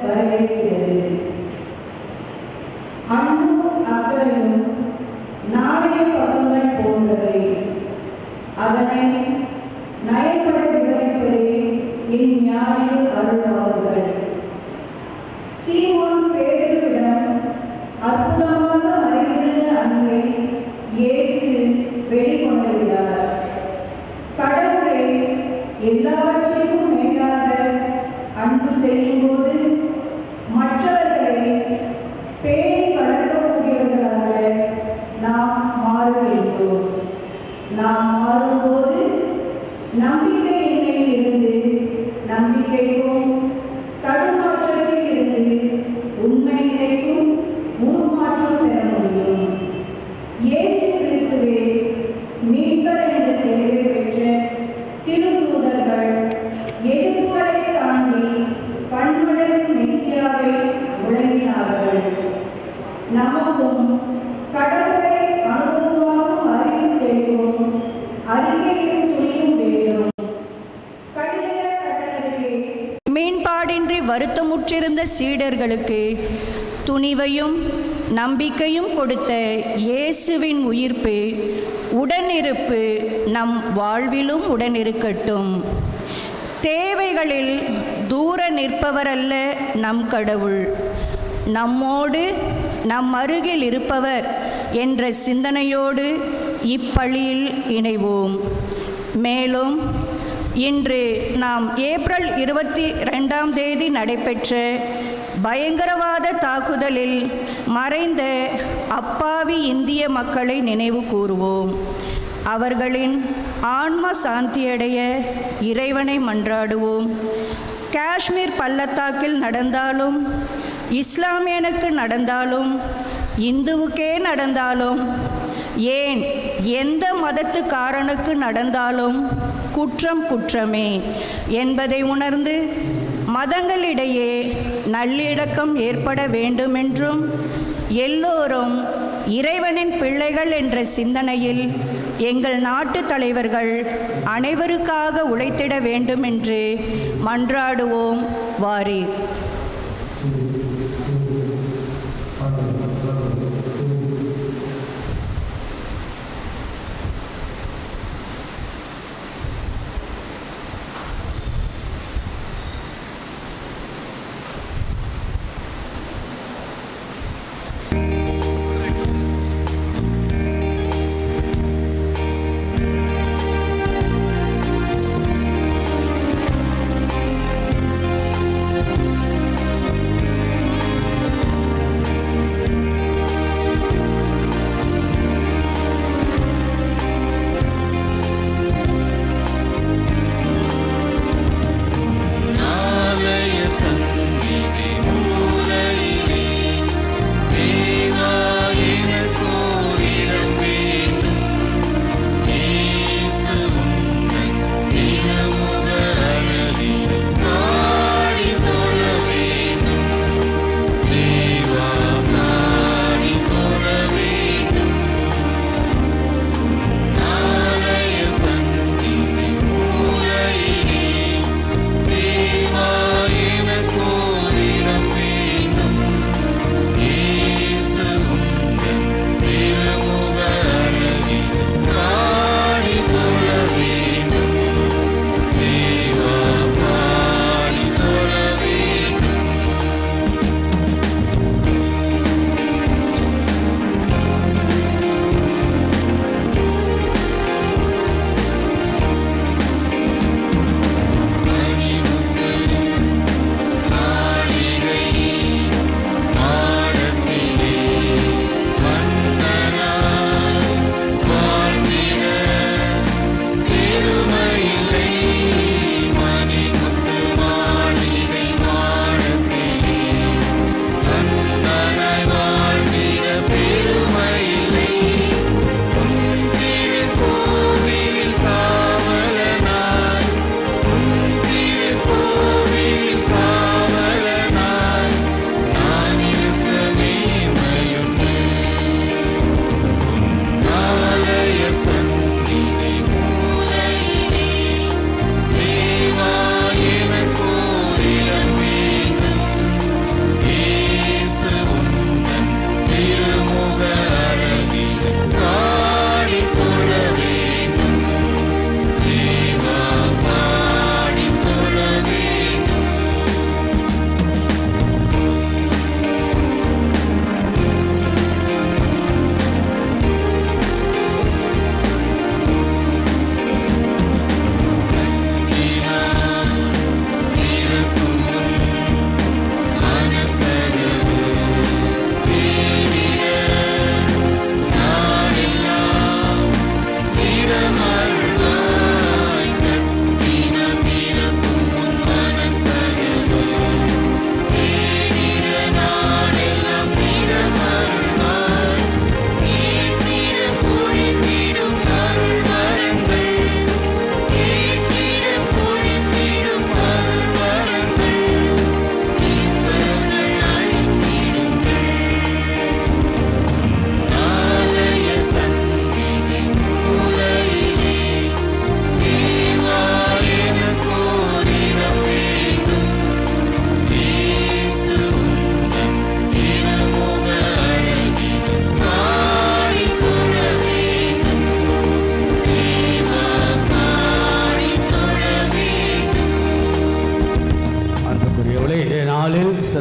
வரவேற்கிறது. அன்பும் அக்கறையும் நாணய பதங்கள் போன்றவை. அதனை நயப்பட விளைவிப்பதே என் ஞாயிறு அருள்வார்கள். சீமோன் பேதுருவிடம் அற்புதமாக மறைந்திருந்த அன்பை இயேசு வெளிக்கொண்டிருந்தார். கடவுளை எல்லாவற்றிற்கும் மேலாக அன்பு செய்யும்போது மற்றவர்களை பேணி வளர்க்கக்கூடியவர்களாக நாம் மாறுகின்றோம். நாம் மாறும்போது நம்பிக்கையின்மையில் இருந்து நம்பிக்கைக்கும், தடுமாற்றத்தில் இருந்து உண்மையிலேயும் உருமாற்றம் பெற முடியும். இயேசு கிறிஸ்துவே மீட்பர் என்ற தெளிவை பெற்ற திருத்தூதர்கள் எதிர்ப்புகளை தாண்டி பன்மடங்கு மெசியாவை முழங்கினார்கள். நமக்கும் கடவுளை அனுபவமாகவும் அறிவு தெளிவும் அறிக்கையும் துணியும் வேண்டும். மீன்பாடின்றி வருத்தமுற்றிருந்த சீடர்களுக்கு துணிவையும் நம்பிக்கையும் கொடுத்த இயேசுவின் உயிர்ப்பு உடனிருப்பு நம் வாழ்விலும் உடனிருக்கட்டும். தேவைகளில் தூர நிற்பவரல்ல நம் கடவுள், நம்மோடு நம் அருகில் இருப்பவர் என்ற சிந்தனையோடு இப்பலியில் இணைவோம். மேலும் இன்று நாம் ஏப்ரல் 22 நடைபெற்ற பயங்கரவாத தாக்குதலில் மறைந்த அப்பாவி இந்திய மக்களை நினைவு கூறுவோம். அவர்களின் ஆன்ம சாந்தியடைய இறைவனை மன்றாடுவோம். காஷ்மீர் பள்ளத்தாக்கில் நடந்தாலும், இஸ்லாமியனுக்கு நடந்தாலும், இந்துவுக்கே நடந்தாலும், ஏன் எந்த மதத்துக்காரனுக்கு நடந்தாலும் குற்றம் குற்றமே என்பதை உணர்ந்து மதங்களிடையே நல்லிணக்கம் ஏற்பட வேண்டுமென்றும், எல்லோரும் இறைவனின் பிள்ளைகள் என்ற சிந்தனையில் எங்கள் நாட்டு தலைவர்கள் அனைவருக்காக உழைத்திட வேண்டுமென்று மன்றாடுவோம். வாரீர்.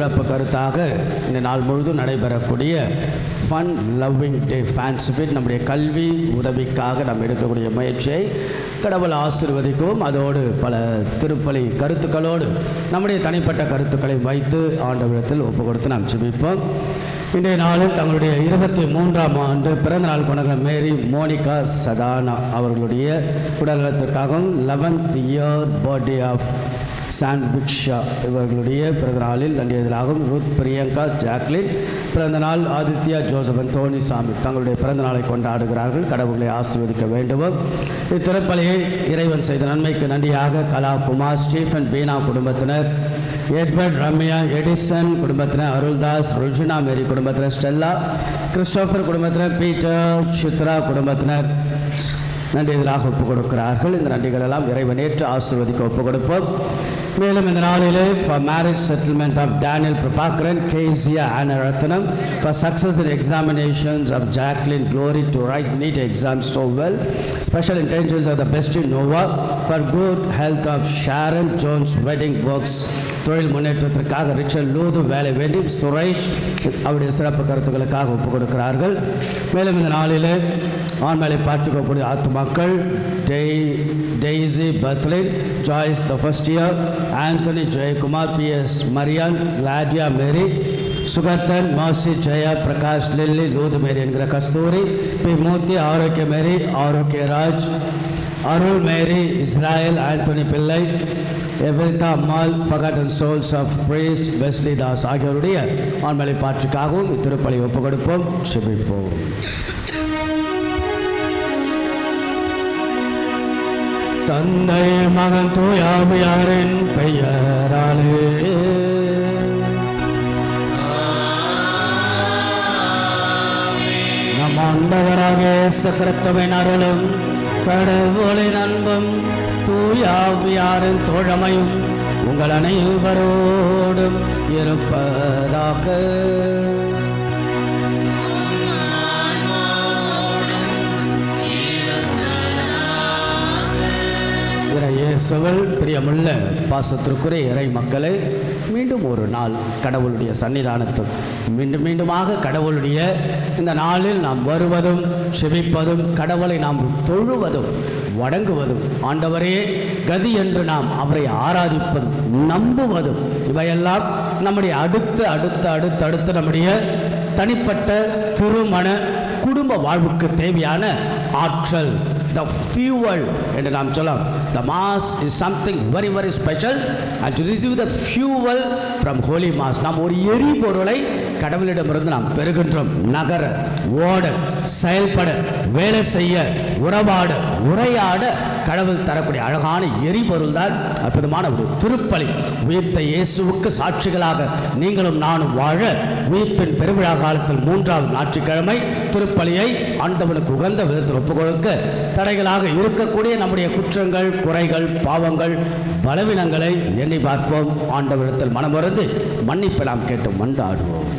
சிறப்பு கருத்தாக இந்த நாள் முழுதும் நடைபெறக்கூடிய ஃபன் லவ்விங் டே ஃபேன்சி ஃபிட் நம்முடைய கல்வி உதவிக்காக நாம் எடுக்கக்கூடிய முயற்சியை கடவுள் ஆசீர்வதிக்கவும், அதோடு பல திருப்பலி கருத்துக்களோடு நம்முடைய தனிப்பட்ட கருத்துக்களை வைத்து ஆண்டவரிடத்தில் ஒப்பு கொடுத்து நாம் ஜெபிப்போம். இன்றைய நாளில் தங்களுடைய 23ஆம் ஆண்டு பிறந்தநாள் கொண்ட மேரி மோனிகா சதானா அவர்களுடைய உடல்நலத்திற்காகவும் 11th year birthday of San Biksha இவர்களுடைய பிறந்தநாளில் தண்டியதாகவும் ரூத் பிரியங்கா ஜாக்லின் பிறந்தநாள், ஆதித்யா ஜோசப் தோனி சாமி தங்களுடைய பிறந்தநாளை கொண்டாடுகிறார்கள். கடவுளை ஆசீர்வதிக்க வேண்டும். இத்திருப்பலியை இறைவன் செய்த நன்மைக்கு நன்றியாக கலா குமார், ஸ்டீஃபன் பீனா குடும்பத்தினர், எட்வர்ட் ரம்யா எடிசன் குடும்பத்தினர், அருள்தாஸ் ருஜினா மேரி குடும்பத்தினர், ஸ்டெல்லா கிறிஸ்டோபர் குடும்பத்தினர், பீட்டர் சித்ரா குடும்பத்தினர் நன்றி எதிராக ஒப்புக் கொடுக்கிறார்கள். இந்த நன்றிகள் எல்லாம் இறைவன் ஏற்று ஆசீர்வதிக்க ஒப்புக் கொடுப்போம். மேலும் இந்த நாளிலே for marriage settlement of Daniel Prabhakaran, Kezia Anna Ratnam, for success in examinations of Jacqueline Glory to write NEET exams so well, special intentions of the best in Nova, for good health of Sharon Jones wedding works, தொழில் முன்னேற்றத்திற்காக ரிச்சல் லூது வேலை வேண்டும், சுரேஷ் அவருடைய சிறப்பு கருத்துக்களுக்காக ஒப்புக் கொடுக்கிறார்கள். மேலும் இந்த நாளிலே ஆண்மலை பார்த்துக்கக்கூடிய ஆத்துமாக்கள் டெய்ஸி பத்லின், Joyce the first year, Anthony Jayakumar, PS Mariyan, Claudia Mary, சுகர்தன், மாசி ஜெயா, பிரகாஷ் லில்லி, லூது மேரி என்கிற Kasthuri, P Murthy, Arokia Mary, Arokia Raj, Arul Mary, Israel, Anthony Pillai, எவரிதா Ammal, forgotten souls of priest Wesley Das ஆகியோருடைய ஆண்மலை பாற்றுக்காகவும் இத்திருப்பலி ஒப்புக் கொடுப்போம். ஜெபிப்போம். தந்தை மகன் தூயாவியாரின் பெயராலே நம் ஆண்டவராக இயேசு கிறிஸ்துவின் அருளும் கடவுளின் அன்பும் தூயாவியாரின் தோழமையும் உங்கள் அனைவரோடும் இருப்பதாக. இயேசுவில் பிரியமுள்ள பாசத்திற்குரிய இறை மக்களே, மீண்டும் ஒரு நாள் கடவுளுடைய சன்னிதானத்தில் மீண்டுமாக கடவுளுடைய இந்த நாளில் நாம் வருவதும் செபிப்பதும் கடவுளை நாம் தொழுவதும் வணங்குவதும் ஆண்டவரே கதி என்று நாம் அவரை ஆராதிப்பதும் நம்புவதும் இவையெல்லாம் நம்முடைய அடுத்த நம்முடைய தனிப்பட்ட திருமண குடும்ப வாழ்வுக்கு தேவையான ஆற்றல், the fuel என்று நாம் சொல்லலாம். The mass is something very very special, and to receive the fuel from holy mass நாம் ஒரு எரிபொருளை கடவுளிடமிருந்து நாம் பெறுகின்றோம். நகர, ஓட, செயல்பட, வேலை செய்ய, உறவாட, உரையாட கடவுள் தரக்கூடிய அழகான எரிபொருள் தான் அற்புதமான ஒரு திருப்பலி. உயிர்த்த இயேசுவுக்கு சாட்சிகளாக நீங்களும் நானும் வாழ உயிர்ப்பின் பெருவிழா காலத்தில் 3வது ஞாயிற்றுக்கிழமை திருப்பலியை ஆண்டவனுக்கு உகந்த விதத்தில் ஒப்புக் கொடுக்க தடைகளாக இருக்கக்கூடிய நம்முடைய குற்றங்கள், குறைகள், பாவங்கள், பலவீனங்களை எண்ணி பார்ப்போம். ஆண்டவரிடத்தில் மனமுறந்து மன்னிப்பு நாம் கேட்டு மன்றாடுவோம்.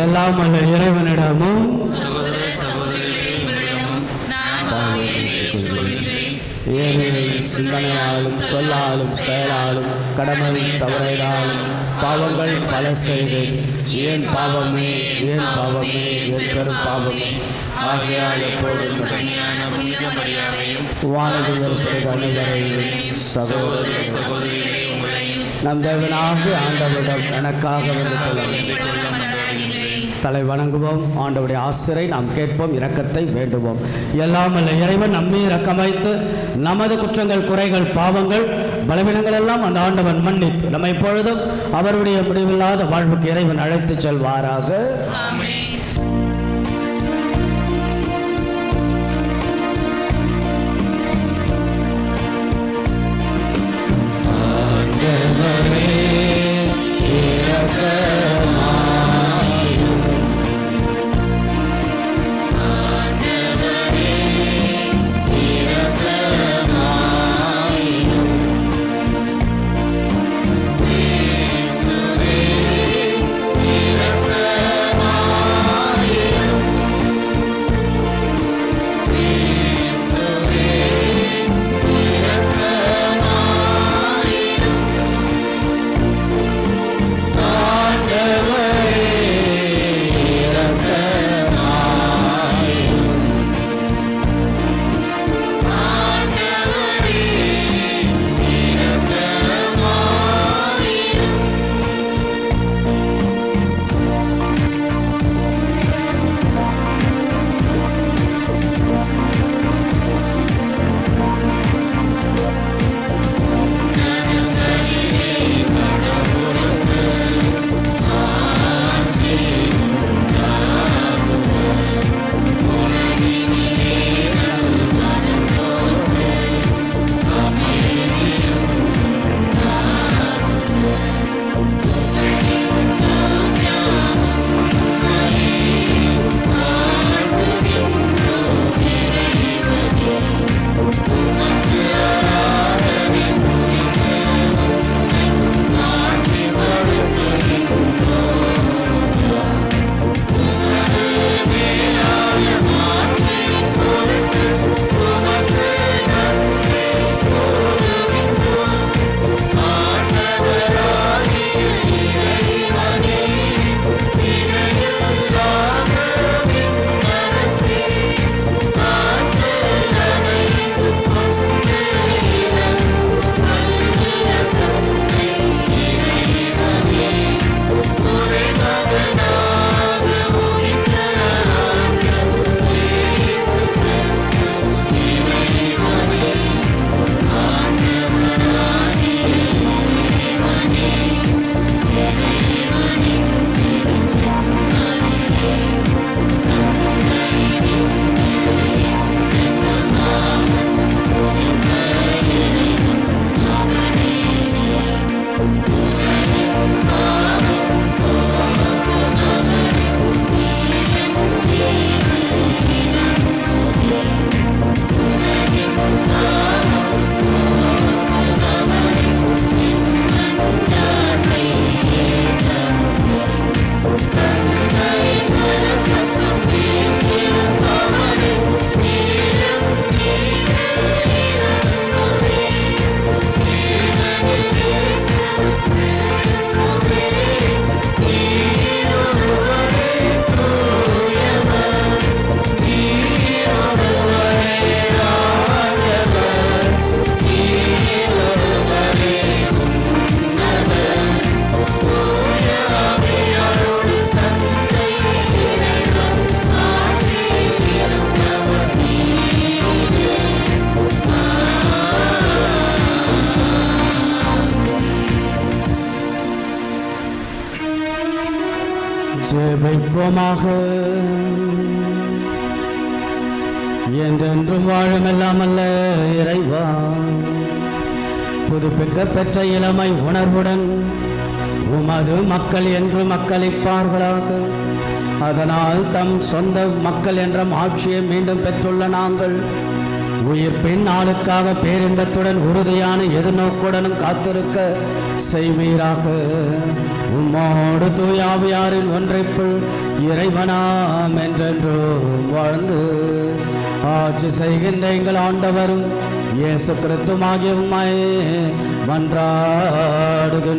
எல்லாம் அல்ல இறைவனிடமும் சிந்தனையாலும் சொல்லாலும் செயலாலும் கடமை தவறாலும் பாவங்கள் பல செய்து ஏன் பாவமே என் பெரும் பாவமே ஆகையால் எப்பொழுதும் வானத்தில் அனைவரையும் சகோதரி நம் தேவனாக ஆண்டவரிடம் எனக்காக தலை வணங்குவோம். ஆண்டவருடைய ஆசிரை நாம் கேட்போம், இரக்கத்தை வேண்டுவோம். எல்லாம் அல்ல இறைவன் நம்மை இரக்கம் வைத்து நமது குற்றங்கள், குறைகள், பாவங்கள், பலவீனங்கள் எல்லாம் அந்த ஆண்டவன் மன்னித்து நம்மை எப்பொழுதும் அவருடைய முடிவில்லாத வாழ்வுக்கு இறைவன் அழைத்து செல்வாராக. ஜெபிப்போமாக. என்றென்றும் வாழுமெல்லாம் அல்ல இறைவா, புதுப்பிக்க பெற்ற இளமை உணர்வுடன் உமது மக்கள் என்று மக்களிப்பார்களாக. அதனால் தம் சொந்த மக்கள் என்ற ஆட்சியை மீண்டும் பெற்றுள்ள நாங்கள் உயிர்ப்பின் நாளுக்காக பேரின்பத்துடன் உறுதியான எதிர்நோக்குடனும் காத்திருக்க செய்வீராக. உம்மோடு தூயாவியாரின் ஒன்றைப்புள் இறைவனாம் என்றென்றும் வாழ்ந்து ஆட்சி செய்கின்ற எங்கள் ஆண்டவரும் இயேசு கிறிஸ்துவாகிய உம்மை மன்றாடுகின்றோம்.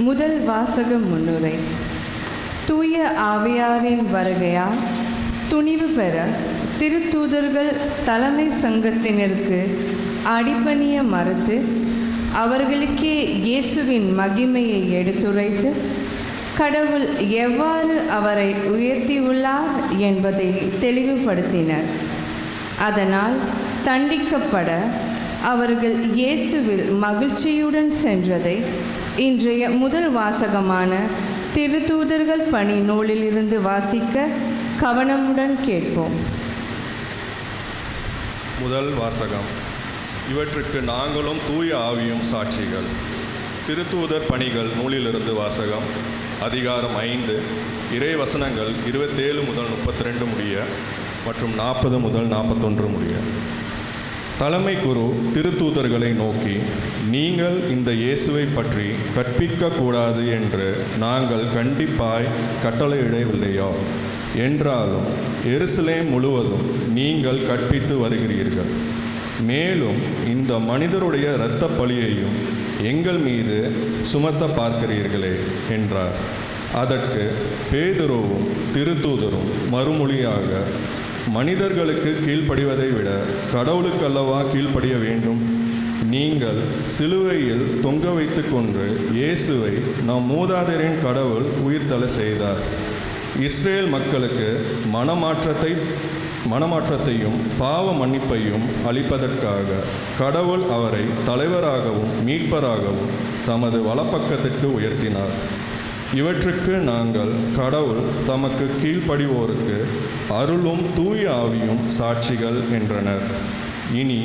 முதல் வாசக முன்னுரை. தூய ஆவியாரின் வருகையால் துணிவு பெற திருத்தூதர்கள் தலைமை சங்கத்தினருக்கு அடிபணிய மறுத்து அவர்களுக்கே இயேசுவின் மகிமையை எடுத்துரைத்து கடவுள் எவ்வாறு அவரை உயர்த்தியுள்ளார் என்பதை தெளிவுபடுத்தினர். அதனால் தண்டிக்கப்பட அவர்கள் இயேசுவில் மகிழ்ச்சியுடன் சென்றதை இன்றைய முதல் வாசகமான திருத்தூதர்கள் பணி நூலிலிருந்து வாசிக்க கவனமுடன் கேட்போம். முதல் வாசகம். இவற்றுக்கு நாங்களும் தூய ஆவியும் சாட்சிகள். திருத்தூதர் பணிகள் நூலிலிருந்து வாசகம். அதிகாரம் 5, இறை வசனங்கள் 27 முதல் 32 முடிய மற்றும் 40 முதல் 41 முடிய. தலைமை குரு திருத்தூதர்களை நோக்கி, நீங்கள் இந்த இயேசுவை பற்றி கற்பிக்கக்கூடாது என்று நாங்கள் கண்டிப்பாய் கட்டளையிடவில்லையோ? என்றாலும் எருசலேம் முழுவதும் நீங்கள் கற்பித்து வருகிறீர்கள். மேலும் இந்த மனிதருடைய இரத்த பழியையும் எங்கள் மீது சுமத்த பார்க்கிறீர்களே என்றார். அதற்கு பேதுருவும் திருத்தூதரும் மறுமொழியாக, மனிதர்களுக்கு கீழ்ப்படிவதை விட கடவுளுக்கல்லவா கீழ்ப்படிய வேண்டும்? நீங்கள் சிலுவையில் தொங்க வைத்து கொண்டு இயேசுவை நம் மூதாதையரின் கடவுள் உயிர்த்தெழ செய்தார். இஸ்ரேல் மக்களுக்கு மனமாற்றத்தையும் பாவ மன்னிப்பையும் அளிப்பதற்காக கடவுள் அவரை தலைவராகவும் மீட்பராகவும் தமது வலப்பக்கத்திற்கு உயர்த்தினார். இவற்றுக்கு நாங்கள் கடவுள் தமக்கு கீழ்ப்படிவோருக்கு அருளும் தூய ஆவியும் சாட்சிகள் என்றனர். இனி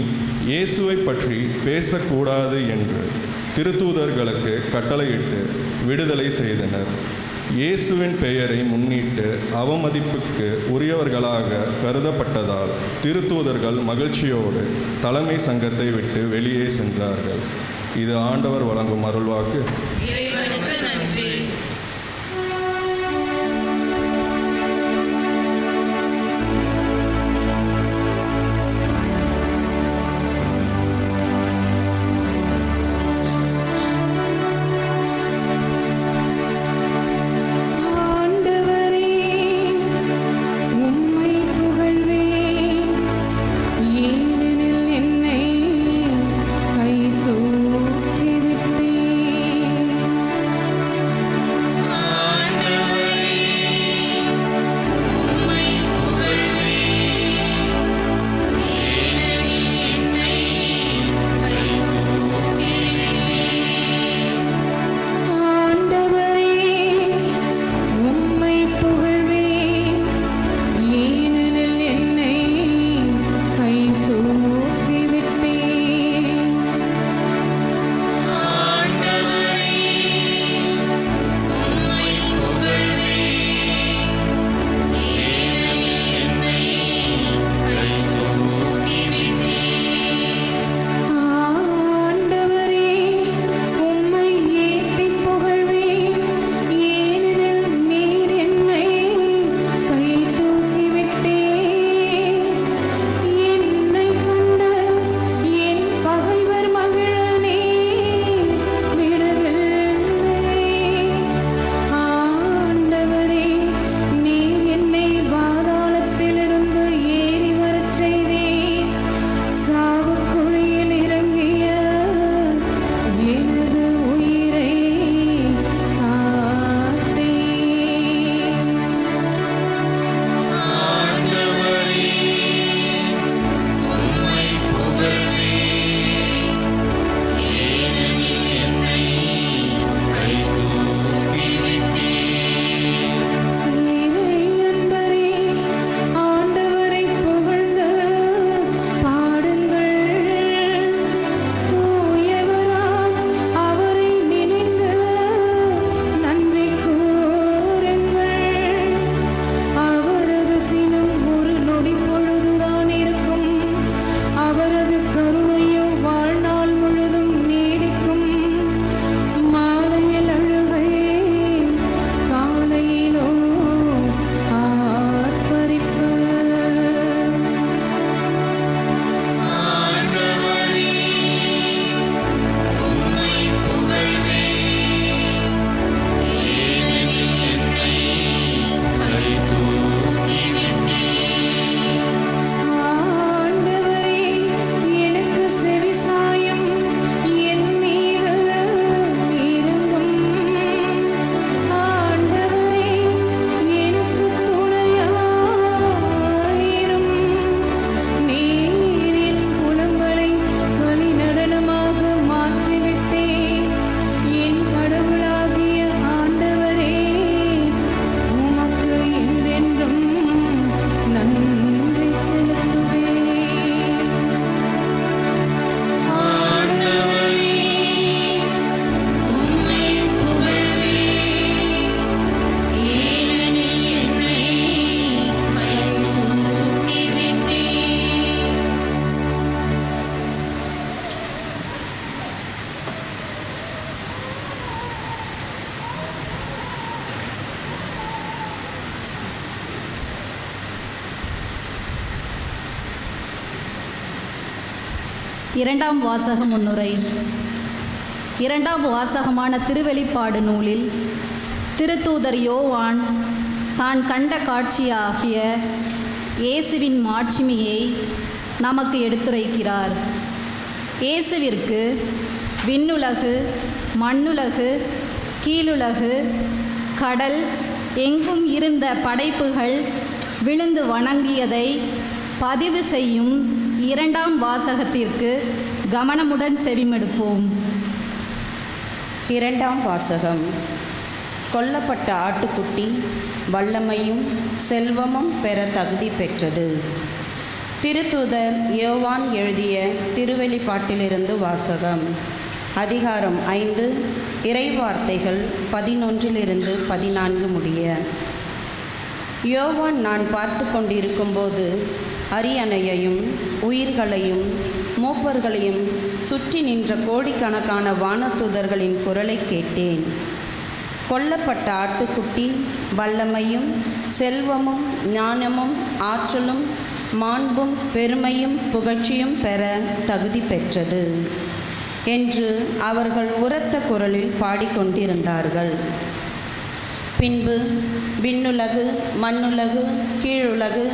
இயேசுவை பற்றி பேசக்கூடாது என்று திருத்தூதர்களுக்கு கட்டளையிட்டு விடுதலை செய்தனர். இயேசுவின் பெயரை முன்னிட்டு அவமதிப்புக்கு உரியவர்களாக கருதப்பட்டதால் திருத்தூதர்கள் மகிழ்ச்சியோடு தலைமை சங்கத்தை விட்டு வெளியே சென்றார்கள். இது ஆண்டவர் வழங்கும் அருள்வாக்கு. இறைவனுக்கு நன்றி. என்னை கை தூக்கி விட்டேன். இரண்டாம் வாசக முன்னுரை. இரண்டாம் வாசகமான திருவெளிப்பாடு நூலில் திருத்தூதர் யோவான் தான் கண்ட காட்சியாகிய இயேசுவின் மாட்சிமையை நமக்கு எடுத்துரைக்கிறார். இயேசுவிற்கு விண்ணுலகு, மண்ணுலகு, கீழுலகு, கடல் எங்கும் இருந்த படைப்புகள் விழுந்து வணங்கியதை பதிவு செய்யும் இரண்டாம் வாசகத்திற்கு கவனமுடன் செவிமடுப்போம். இரண்டாம் வாசகம். கொல்லப்பட்ட ஆட்டுக்குட்டி வல்லமையும் செல்வமும் பெற தகுதி பெற்றது. திருத்தூதர் யோவான் எழுதிய திருவெளிப்பாட்டிலிருந்து வாசகம். அதிகாரம் 5, இறைவார்த்தைகள் 11-14 முடிய. யோவான் நான் பார்த்து கொண்டிருக்கும்போது அரியணையையும் உயிர்களையும் மூப்பர்களையும் சுற்றி நின்ற கோடிக்கணக்கான வானதூதர்களின் குரலை கேட்டேன். கொல்லப்பட்ட ஆட்டுக்குட்டி வல்லமையும் செல்வமும் ஞானமும் ஆற்றலும் மாண்பும் பெருமையும் புகழ்ச்சியும் பெற தகுதி பெற்றது என்று அவர்கள் உரத்த குரலில் பாடிக்கொண்டிருந்தார்கள். பின்பு விண்ணுலகு, மண்ணுலகு, கீழுலகு,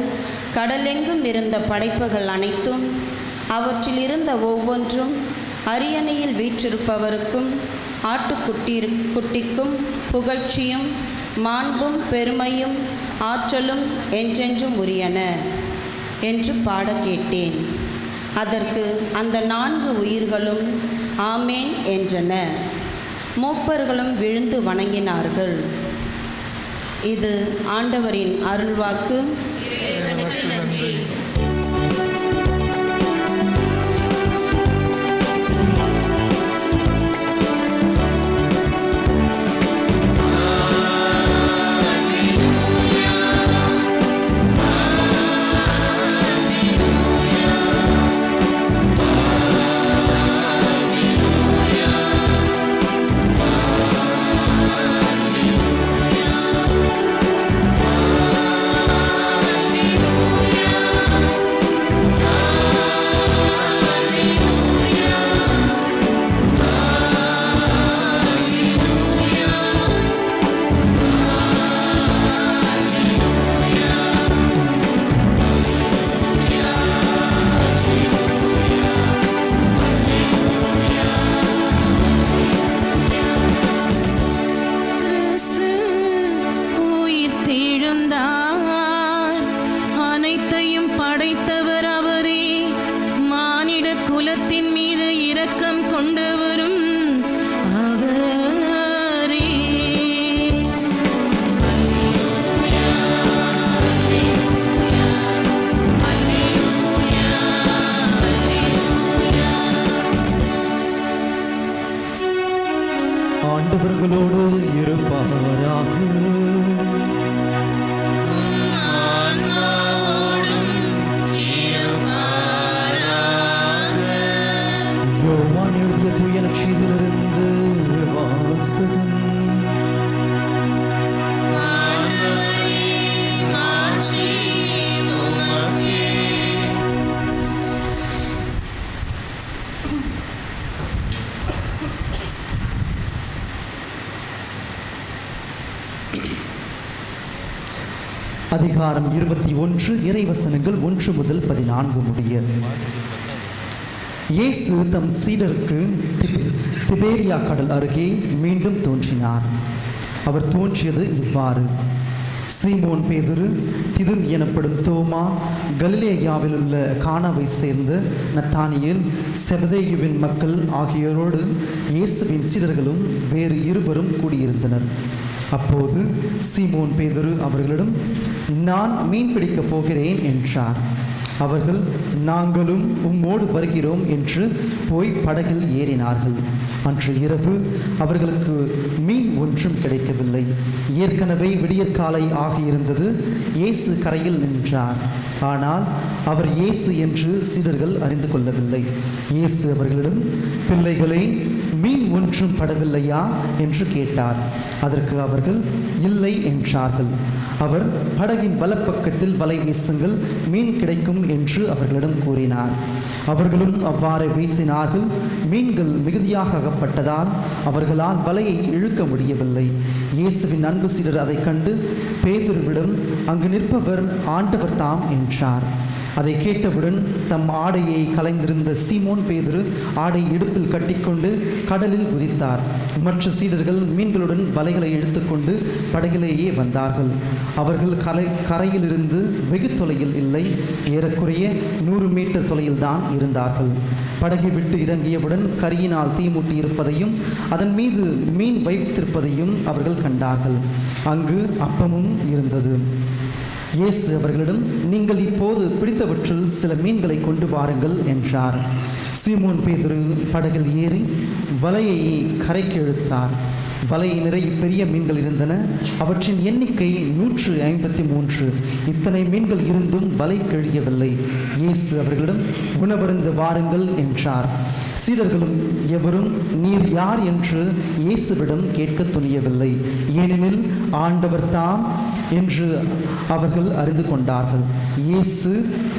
கடலெங்கும் இருந்த படைப்புகள் அனைத்தும் அவற்றில் இருந்த ஒவ்வொன்றும் அரியணையில் வீற்றிருப்பவருக்கும் ஆட்டுக்குட்டிக்கும் புகழ்ச்சியும் மாண்பும் பெருமையும் ஆற்றலும் என்றென்றும் உரியன என்று பாட கேட்டேன். அதற்கு அந்த 4 உயிர்களும் ஆமேன் என்றன. மூப்பர்களும் விழுந்து வணங்கினார்கள். இது ஆண்டவரின் அருள்வாக்கு. ஆண்டவர்களோடு இருப்பாராக. யோவான் எழுதிய தூய நற்செய்தியிலிருந்து வாசகம். அதிகாரம் 21, இறைவசனங்கள் 1 முதல் 14 முடிய. இயேசு தம் சீடருக்கு திபேரியா கடல் அருகே மீண்டும் தோன்றினார். அவர் தோன்றியது இவ்வாறு: சீமோன் பேதுரு, திதும் எனப்படும் தோமா, கலிலேயாவில் உள்ள கானாவை சேர்ந்த நத்தானியேல், செபதேயுவின் மக்கள் ஆகியோரோடு இயேசுவின் சீடர்களும் வேறு 2 கூடியிருந்தனர். அப்போது சீமோன் பேதுரு அவர்களிடம், நான் மீன் பிடிக்கப் போகிறேன் என்றார். அவர்கள், நாங்களும் உம்மோடு வருகிறோம் என்று போய் படகில் ஏறினார்கள். அன்று இரவு அவர்களுக்கு மீன் ஒன்றும் கிடைக்கவில்லை. ஏற்கனவே விடியற்காலை ஆகியிருந்தது. இயேசு கரையில் நின்றார். ஆனால் அவர் இயேசு என்று சீடர்கள் அறிந்து கொள்ளவில்லை. இயேசு அவர்களிடம், பிள்ளைகளே, மீன் ஒன்றும் படவில்லையா என்று கேட்டார். அதற்கு அவர்கள் இல்லை என்றார்கள். அவர், படகின் வலப்பக்கத்தில் வலை வீசுங்கள், மீன் கிடைக்கும் என்று அவர்களிடம் கூறினார். அவர்களும் அவ்வாறு வீசினார்கள். மீன்கள் மிகுதியாக அகப்பட்டதால் அவர்களால் வலையை இழுக்க முடியவில்லை. இயேசுவின் அன்பு சீடர் அதை கண்டு பேதுருவிடம், அங்கு நிற்பவர் ஆண்டவர் தாம் என்றார். அதை கேட்டவுடன் தம் ஆடையை கலைந்திருந்த சீமோன் பேதுரு ஆடை இடுப்பில் கட்டிக்கொண்டு கடலில் குதித்தார். மற்ற சீடர்கள் மீன்களுடன் வலைகளை இழுத்துக்கொண்டு படகிலேயே வந்தார்கள். அவர்கள் கரையிலிருந்து வெகு தொலையில் இல்லை, ஏறக்குறைய 100 மீட்டர் தொலையில்தான் இருந்தார்கள். படகை விட்டு இறங்கியவுடன் கரியினால் தீமூட்டி இருப்பதையும் அதன் மீது மீன் வைத்திருப்பதையும் அவர்கள் கண்டார்கள். அங்கு அப்பமும் இருந்தது. இயேசு அவர்களிடம், நீங்கள் இப்போது பிடித்தவற்றில் சில மீன்களை கொண்டு வாருங்கள் என்றார். சீமோன் பேதுரு படகில் ஏறி வலையை கரைக்கு இழுத்தார். வலை நிறைய பெரிய மீன்கள் இருந்தன. அவற்றின் எண்ணிக்கை 153. இத்தனை மீன்கள் இருந்தும் வலை கிழியவில்லை. இயேசு அவர்களிடம், உணவருந்து வாருங்கள் என்றார். சீடர்களும் எவரும் நீர் யார் என்று இயேசுவிடம் கேட்க துணியவில்லை. ஏனெனில் ஆண்டவர் தாம் என்று அவர்கள் அறிந்து கொண்டார்கள். இயேசு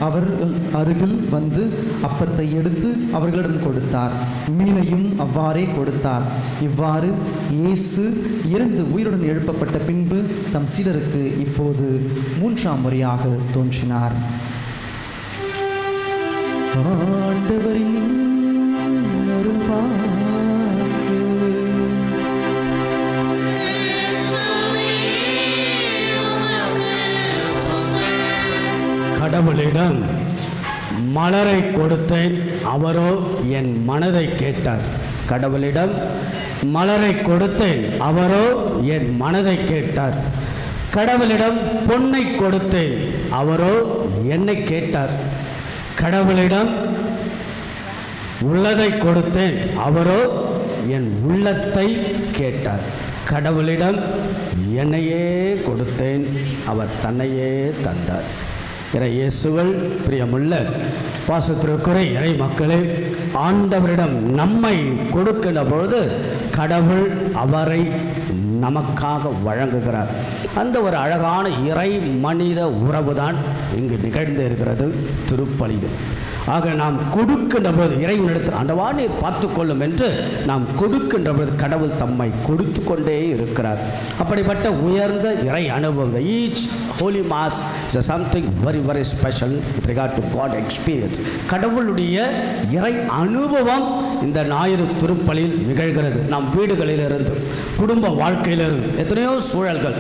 அவர்கள் அருகில் வந்து அப்பத்தை எடுத்து அவர்களிடம் கொடுத்தார். மீனையும் அவ்வாறே கொடுத்தார். இவ்வாறு இயேசு இறந்து உயிருடன் எழுப்பப்பட்ட பின்பு தம் சீடருக்கு இப்போது 3ஆம் முறையாக தோன்றினார். ஆண்டவரின் கடவுளிடம் மலரை கொடுத்தேன், அவரோ என் மனதை கேட்டார். கடவுளிடம் மலரை கொடுத்தேன், அவரோ என் மனதை கேட்டார். கடவுளிடம் பொன்னை கொடுத்தேன், அவரோ என்னை கேட்டார். கடவுளிடம் உள்ளதை கொடுத்தேன், அவரோ என் உள்ளத்தை கேட்டார். கடவுளிடம் என்னையே கொடுத்தேன், அவர் தன்னையே தந்தார். இறை இயேசுவில் பிரியமுள்ள பாசத்திற்குரிய இறை மக்களே, ஆண்டவரிடம் நம்மை கொடுக்கின்ற பொழுது கடவுள் அவரை நமக்காக வழங்குகிறார். அந்த ஒரு அழகான இறை மனித உறவுதான் இங்கு நிகழ்ந்து இருக்கிறது திருப்பலியில். ஆக நாம் கொடுக்கின்ற போது இறைவனிடத்தில் ஆண்டவா நீர் பார்த்து கொள்ளும் என்று நாம் கொடுக்கின்ற போது கடவுள் தம்மை கொடுத்து கொண்டே இருக்கிறார். அப்படிப்பட்ட உயர்ந்த இறை அனுபவம். Each holy mass is something very very special with regard to God experience. கடவுளுடைய இறை அனுபவம் இந்த ஞாயிறு திருப்பலியில் நிகழ்கிறது. நம் வீடுகளிலிருந்து, குடும்ப வாழ்க்கையிலிருந்து எத்தனையோ சூழல்கள்,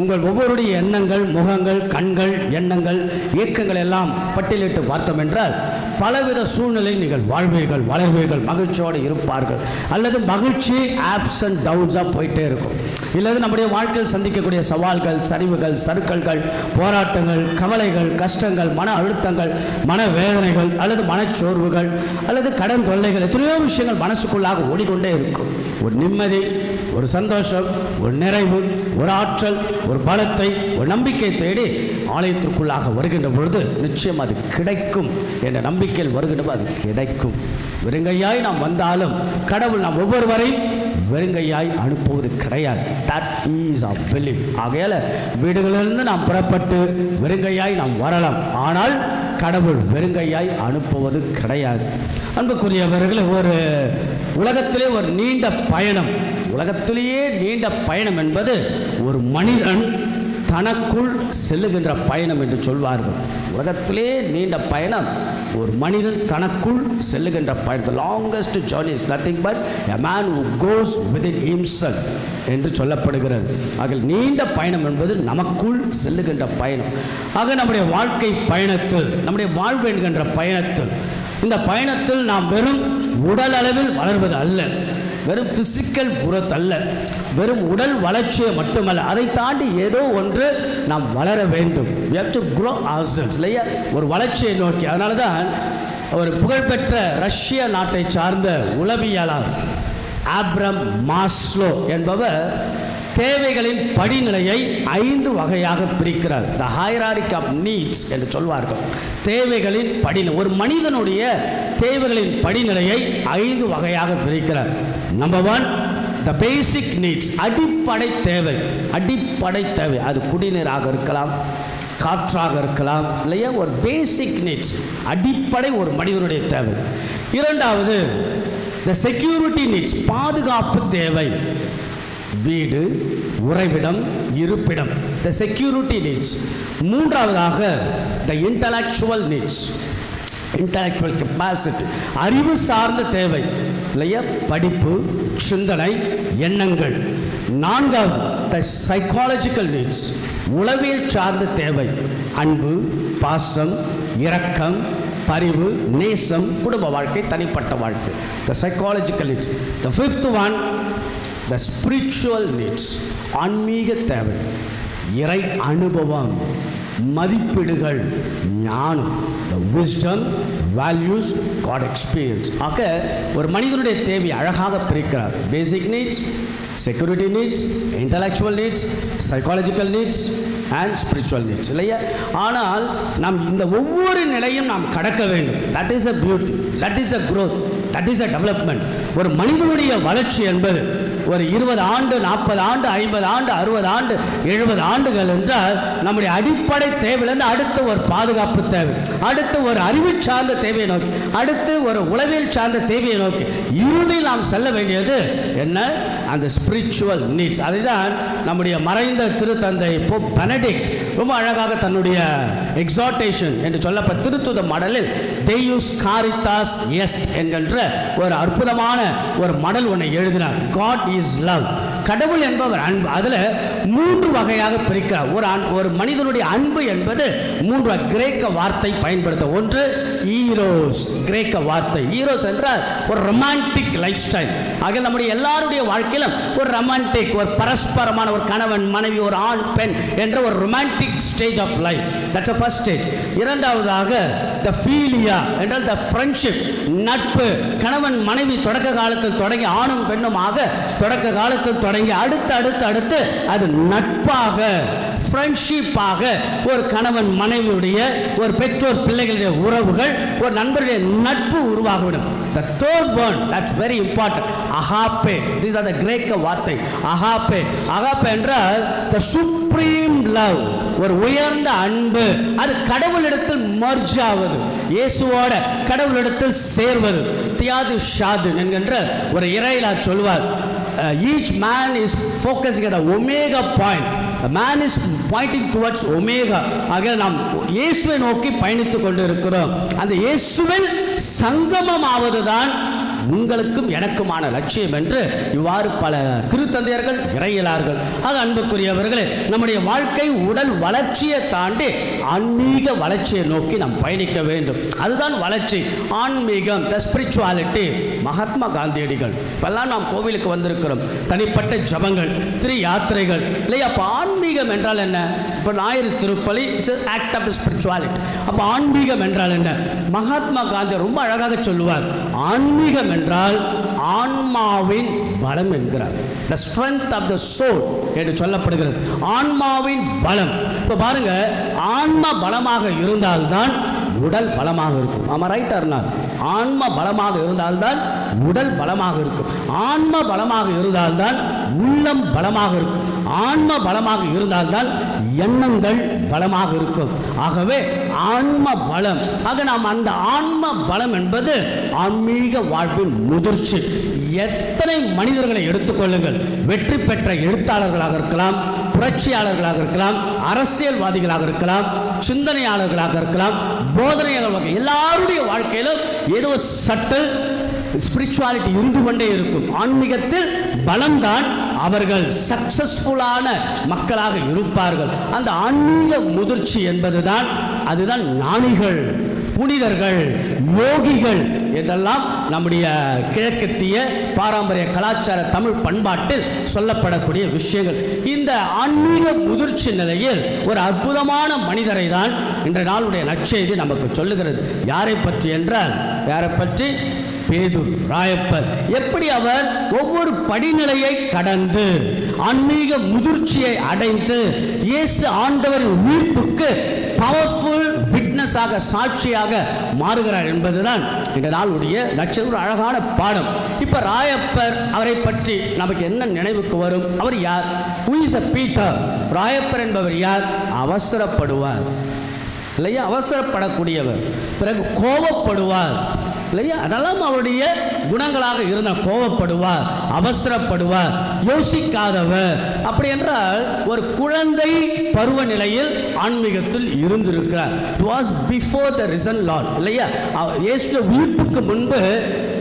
உங்கள் ஒவ்வொருடைய எண்ணங்கள், முகங்கள், கண்கள், எண்ணங்கள், இயக்கங்கள் எல்லாம் பட்டியலிட்டு பார்த்தோம் என்றால் பலவித சூழ்நிலை நீங்கள் வாழ்வீர்கள், வளர்வீர்கள், மகிழ்ச்சியோடு இருப்பார்கள். அல்லது மகிழ்ச்சி ஆப்ஸ் அண்ட் டவுன்ஸாக போயிட்டே இருக்கும். இல்லது நம்முடைய வாழ்க்கையில் சந்திக்கக்கூடிய சவால்கள், சரிவுகள், சறுக்கல்கள், போராட்டங்கள், கவலைகள், கஷ்டங்கள், மன அழுத்தங்கள், மன வேதனைகள், அல்லது மனச்சோர்வுகள், அல்லது கடன் தொல்லைகள், எத்தனையோ விஷயங்கள் மனசுக்குள்ளாக ஓடிக்கொண்டே இருக்கும். ஒரு நிம்மதி, ஒரு சந்தோஷம், ஒரு நிறைவு, ஒரு ஆற்றல், ஒரு பலத்தை, ஒரு நம்பிக்கை தேடி ஆலயத்திற்குள்ளாக வருகின்ற பொழுது நிச்சயம் அது கிடைக்கும் என்ற நம்பிக்கையில் வருகின்ற அது கிடைக்கும். வெறுங்கையாய் நாம் வந்தாலும் கடவுள் நாம் ஒவ்வொருவரையும் வெறுங்கையாய் அனுப்புவது கிடையாது. That is our belief. ஆகையால் வீடுகளிலிருந்து நாம் புறப்பட்டு வெறுங்கையாய் நாம் வரலாம், ஆனால் கடவுள் வெறுங்கையாய் அனுப்புவது கிடையாது. அன்புக்குரியவர்களே, ஒரு உலகத்திலே ஒரு நீண்ட பயணம், உலகத்திலேயே நீண்ட பயணம் என்பது ஒரு மனிதன் தனக்குள் செல்லுகின்ற பயணம் என்று சொல்வார்கள். உலகத்திலே நீண்ட பயணம் ஒரு மனிதன் தனக்குள் செல்லுகின்ற பயணம். The longest journey is nothing but a man who goes within himself என்று சொல்லப்படுகிறது. ஆக நீண்ட பயணம் என்பது நமக்குள் செல்லுகின்ற பயணம். ஆக நம்முடைய வாழ்க்கை பயணத்தில், நம்முடைய வாழ்வு என்கின்ற பயணத்தில், இந்த பயணத்தில் நாம் வெறும் உடல் அளவில் வளர்வது அல்ல, வெறும் பிசிக்கல் குரோத் அல்ல, வெறும் உடல் வளர்ச்சியை மட்டுமல்ல, அதை தாண்டி ஏதோ ஒன்று நாம் வளர வேண்டும். we have to grow ourselves இல்லையா, ஒரு வளர்ச்சியை நோக்கி. அதனால தான் ஒரு புகழ்பெற்ற ரஷ்ய நாட்டை சார்ந்த உளவியலாளர் ஆப்ரம் மாஸ்லோ என்பவர் தேவைகளின் படிநிலையை 5 வகையாக பிரிக்கிறார். த ஹைரார்கி ஆஃப் நீட்ஸ் என்று சொல்வார்கள். தேவைகளின் படிநிலை, ஒரு மனிதனுடைய தேவைகளின் படிநிலையை 5 வகையாக பிரிக்கிறார். நம்பர் 1, த பேசிக் நீட்ஸ், அடிப்படை தேவை. அடிப்படை தேவை அது குடிநீராக இருக்கலாம், காற்றாக இருக்கலாம், இல்லையா? ஒரு பேசிக் நீட்ஸ், அடிப்படை ஒரு மனிதனுடைய தேவை. இரண்டாவது, த செக்யூரிட்டி நீட்ஸ், பாதுகாப்பு தேவை. வீடு, உறைவிடம், இருப்பிடம், த செக்யூரிட்டி நீட்ஸ். மூன்றாவதாக த இன்டலெக்சுவல் நீட்ஸ், இன்டலெக்சுவல் கெப்பாசிட்டி, அறிவு சார்ந்த தேவை, இல்லையா? படிப்பு, சிந்தனை, எண்ணங்கள். நான்காவது த சைக்காலஜிக்கல் நீட்ஸ், உளவியல் சார்ந்த தேவை. அன்பு, பாசம், இரக்கம், பரிவு, நேசம், குடும்ப வாழ்க்கை, தனிப்பட்ட வாழ்க்கை, the psychological needs. The fifth one, the spiritual needs, ஆன்மீக தேவை, இறை அனுபவம், மதிப்பீடுகள், ஞானம், the wisdom, values, God experience. ஆக ஒரு மனிதனுடைய தேவை அழகாக பிரிக்கிறார். Basic needs, security needs, intellectual needs, psychological needs and spiritual needs, இல்லையா? ஆனால் நாம் இந்த ஒவ்வொரு நிலையும் நாம் கடக்க வேண்டும். That is a beauty, that is a growth, that is a development. ஒரு மனிதனுடைய வளர்ச்சி என்பது ஒரு 20 ஆண்டு, 40 ஆண்டு, 50 ஆண்டு, 60 ஆண்டு, 70 ஆண்டுகள் என்றால் நம்முடைய அடிப்படை தேவையிலிருந்து அடுத்து ஒரு பாதுகாப்பு தேவை, அடுத்து ஒரு அறிவு சார்ந்த தேவையை நோக்கி, அடுத்து ஒரு உளவியல் சார்ந்த தேவையை நோக்கி இறுதியில் நாம் செல்ல வேண்டியது என்ன? அந்த ஸ்பிரிச்சுவல் நீட்ஸ். அதுதான் நம்முடைய மறைந்த திருத்தந்தை போப் பெனடிக்ட் ரொம்ப அழகாக தன்னுடைய எக்ஸார்டேஷன் என்று சொல்லப்பட்ட திருத்துத மடலில் தேயுஸ் காரித்தாஸ் எஸ்ட் என்கின்ற ஒரு அற்புதமான ஒரு மடல் ஒன்றை எழுதினார். காட் இஸ் லவ், கடவுள் என்பவர் அன்பு. அதில் 3 வகையாக பிரிக்கிறார். ஒரு மனிதனுடைய அன்பு என்பது 3 கிரேக்க வார்த்தை பயன்படுத்த. ஒன்று ஈரோஸ், கிரேக்க வார்த்தை. ஈரோஸ் என்றால் ஒரு ரொமான்டிக் லைஃப் ஸ்டைல். ஆக நம்முடைய எல்லாருடைய வாழ்க்கையிலும் ஒரு ரொமான்டிக், ஒரு பரஸ்பரமான, ஒரு கணவன் மனைவி, ஒரு ஆண் பெண் என்ற ஒரு romantic stage of life. That's a first stage. இரண்டாவதாக த ஃபீலியா என்றால் த ஃப்ரெண்ட்ஷிப், நட்பு. கணவன் மனைவி தொடக்க காலத்தில் தொடங்கி, ஆணும் பெண்ணுமாக தொடக்க காலத்தில் தொடங்கி அடுத்து அது நட்பாக, ஃப்ரெண்ட்ஷிப்பாக ஒரு கணவன் மனைவியுடைய, ஒரு பெற்றோர் பிள்ளைகளுடைய உறவுகள், ஒரு நண்பருடைய நட்பு உருவாகிவிடும். The third one, that's very important, agape. These are the கிரேக்க வார்த்தை. agape, agape என்றால் the supreme love, ஒரு உயர்ந்த அன்பு. அது கடவுளிடத்தில் merge ஆவது, இயேசுவோட கடவுளிடத்தில் சேர்வது. தியாது ஷாது என்கின்ற ஒரு இறையிலா சொல்வார், each man is focusing at the omega point. The man is pointing towards omega. ஆக நாம் இயேசுவை நோக்கி பயணித்துக் கொண்டிருக்கிறோம். அந்த இயேசுவில் சங்கமமாவதுதான் உங்களுக்கும் எனக்குமான லட்சியம் என்று இவ்வாறு பல திருத்தந்தையர்கள் இறையிலார்கள். ஆக அன்புக்குரியவர்களே, நம்முடைய வாழ்க்கை உடல் வளர்ச்சியை தாண்டி ஆன்மீக வளர்ச்சியை நோக்கி நாம் பயணிக்க வேண்டும். அதுதான் வளர்ச்சி, ஆன்மீகம், த ஸ்பிரிச்சுவாலிட்டி. மகாத்மா காந்தியடிகள் இப்பெல்லாம் நாம் கோவிலுக்கு வந்திருக்கிறோம், தனிப்பட்ட ஜபங்கள், திரு யாத்திரைகள், இல்லையா? அப்போ ஆன்மீகம் என்றால் என்ன? இப்போ ஞாயிறு திருப்பலி, it's act of the spirituality. அப்போ ஆன்மீகம் என்றால் என்ன? மகாத்மா காந்தி ரொம்ப அழகாக சொல்லுவார், ஆன்மீகம் என்றால் ஆன்மாவின் பலம் என்கிறார். the strength of the soul என்று சொல்லப்படுகிறது. ஆன்மாவின் பலம். இப்போ பாருங்க, ஆன்மா பலமாக இருந்தால்தான் உடல் பலமாக இருக்கும். ஆமா, ரைட் ஆர் நாட்? ஆன்மா பலமாக இருந்தால்தான் உடல் பலமாக இருக்கும். ஆன்மா பலமாக இருந்தால்தான் உள்ளம் பலமாக இருக்கும். ஆன்மா பலமாக இருந்தால்தான் எண்ணங்கள் பலமாக இருக்கும். ஆகவே ஆன்ம பலம். ஆக நாம் அந்த ஆன்ம பலம் என்பது ஆன்மீக வாழ்வின் முதிர்ச்சி. எத்தனை மனிதர்களை எடுத்துக்கொள்ளுங்கள், வெற்றி பெற்ற எழுத்தாளர்களாக இருக்கலாம், புரட்சியாளர்களாக இருக்கலாம், அரசியல்வாதிகளாக இருக்கலாம், சிந்தனையாளர்களாக இருக்கலாம், போதனையாளர்கள், எல்லாருடைய வாழ்க்கையிலும் ஏதோ சட்டல் ஸ்பிரிச்சுவாலிட்டி இருந்து கொண்டே இருக்கும். ஆன்மீகத்தில் பலம்தான் அவர்கள் சக்சஸ்ஃபுல்லான மக்களாக இருப்பார்கள். அந்த ஆன்மீக முதிர்ச்சி என்பதுதான், அதுதான் ஞானிகள், புனிதர்கள், யோகிகள் என்றெல்லாம் நம்முடைய கிழக்கத்திய பாரம்பரிய கலாச்சார தமிழ் பண்பாட்டில் சொல்லப்படக்கூடிய விஷயங்கள். இந்த ஆன்மீக முதிர்ச்சி நிலையில் ஒரு அற்புதமான மனிதரை தான் இன்றைய நாளுடைய நற்செய்தி நமக்கு சொல்லுகிறது. யாரை பற்றி என்றால், யாரை பற்றி? பேதுரு ராயப்பர் எப்படி அவர் ஒவ்வொரு படிநிலையை கடந்து ஆன்மீக முதிர்ச்சியை அடைந்து இயேசு ஆண்டவரின் உயிர்ப்புக்கு பவர்ஃபுல் விட்னஸாக சாட்சியாக மாறுகிறார் என்பதுதான் இந்த நாளுடைய நட்சத்திர அழகான பாடம். இப்ப ராயப்பர் அவரை பற்றி நமக்கு என்ன நினைவுக்கு வரும்? அவர் யார்? Who is a Peter? Rayappar என்பவர் யார்? அவசரப்படுவார் இல்லையா? அவசரப்படக்கூடியவர், பிறகு கோபப்படுவார் இல்லையா? அதெல்லாம் அவருடைய குணங்களாக இருந்த கோபப்படுவார், அவசரப்படுவார், யோசிக்காதவர். அப்படி என்றால் ஒரு குழந்தை பருவ நிலையில் ஆன்மீகத்தில் இருந்திருக்கிறார். It was before the risen Lord இல்லையா? இயேசு உயிர்ப்புக்கு முன்பு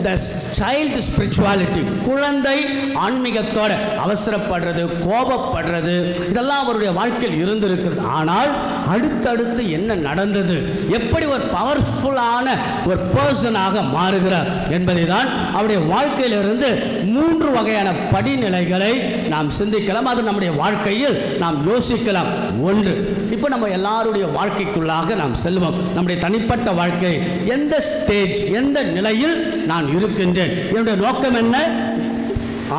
the child spirituality, குழந்தை ஆன்மீகத்தோட அவசரப்படுறது, கோபப்படுறது, இதெல்லாம் அவருடைய வாழ்க்கையில் இருந்திருக்கிறது. ஆனால் அடுத்தடுத்து என்ன நடந்தது, எப்படி ஒரு பவர்ஃபுல்லான ஒரு பர்சனாக மாறுகிறார் என்பதை தான் அவருடைய வாழ்க்கையிலிருந்து 3 வகையான படிநிலைகளை நாம் சிந்திக்கலாம். அது நம்முடைய வாழ்க்கையில் நாம் யோசிக்கலாம். ஒன்று, இப்போ நம்ம எல்லாருடைய வாழ்க்கைக்குள்ளாக நாம் செல்வோம். நம்முடைய தனிப்பட்ட வாழ்க்கை எந்த ஸ்டேஜ், எந்த நிலையில் நான் இருக்கின்றேன், என்னுடைய நோக்கம் என்ன,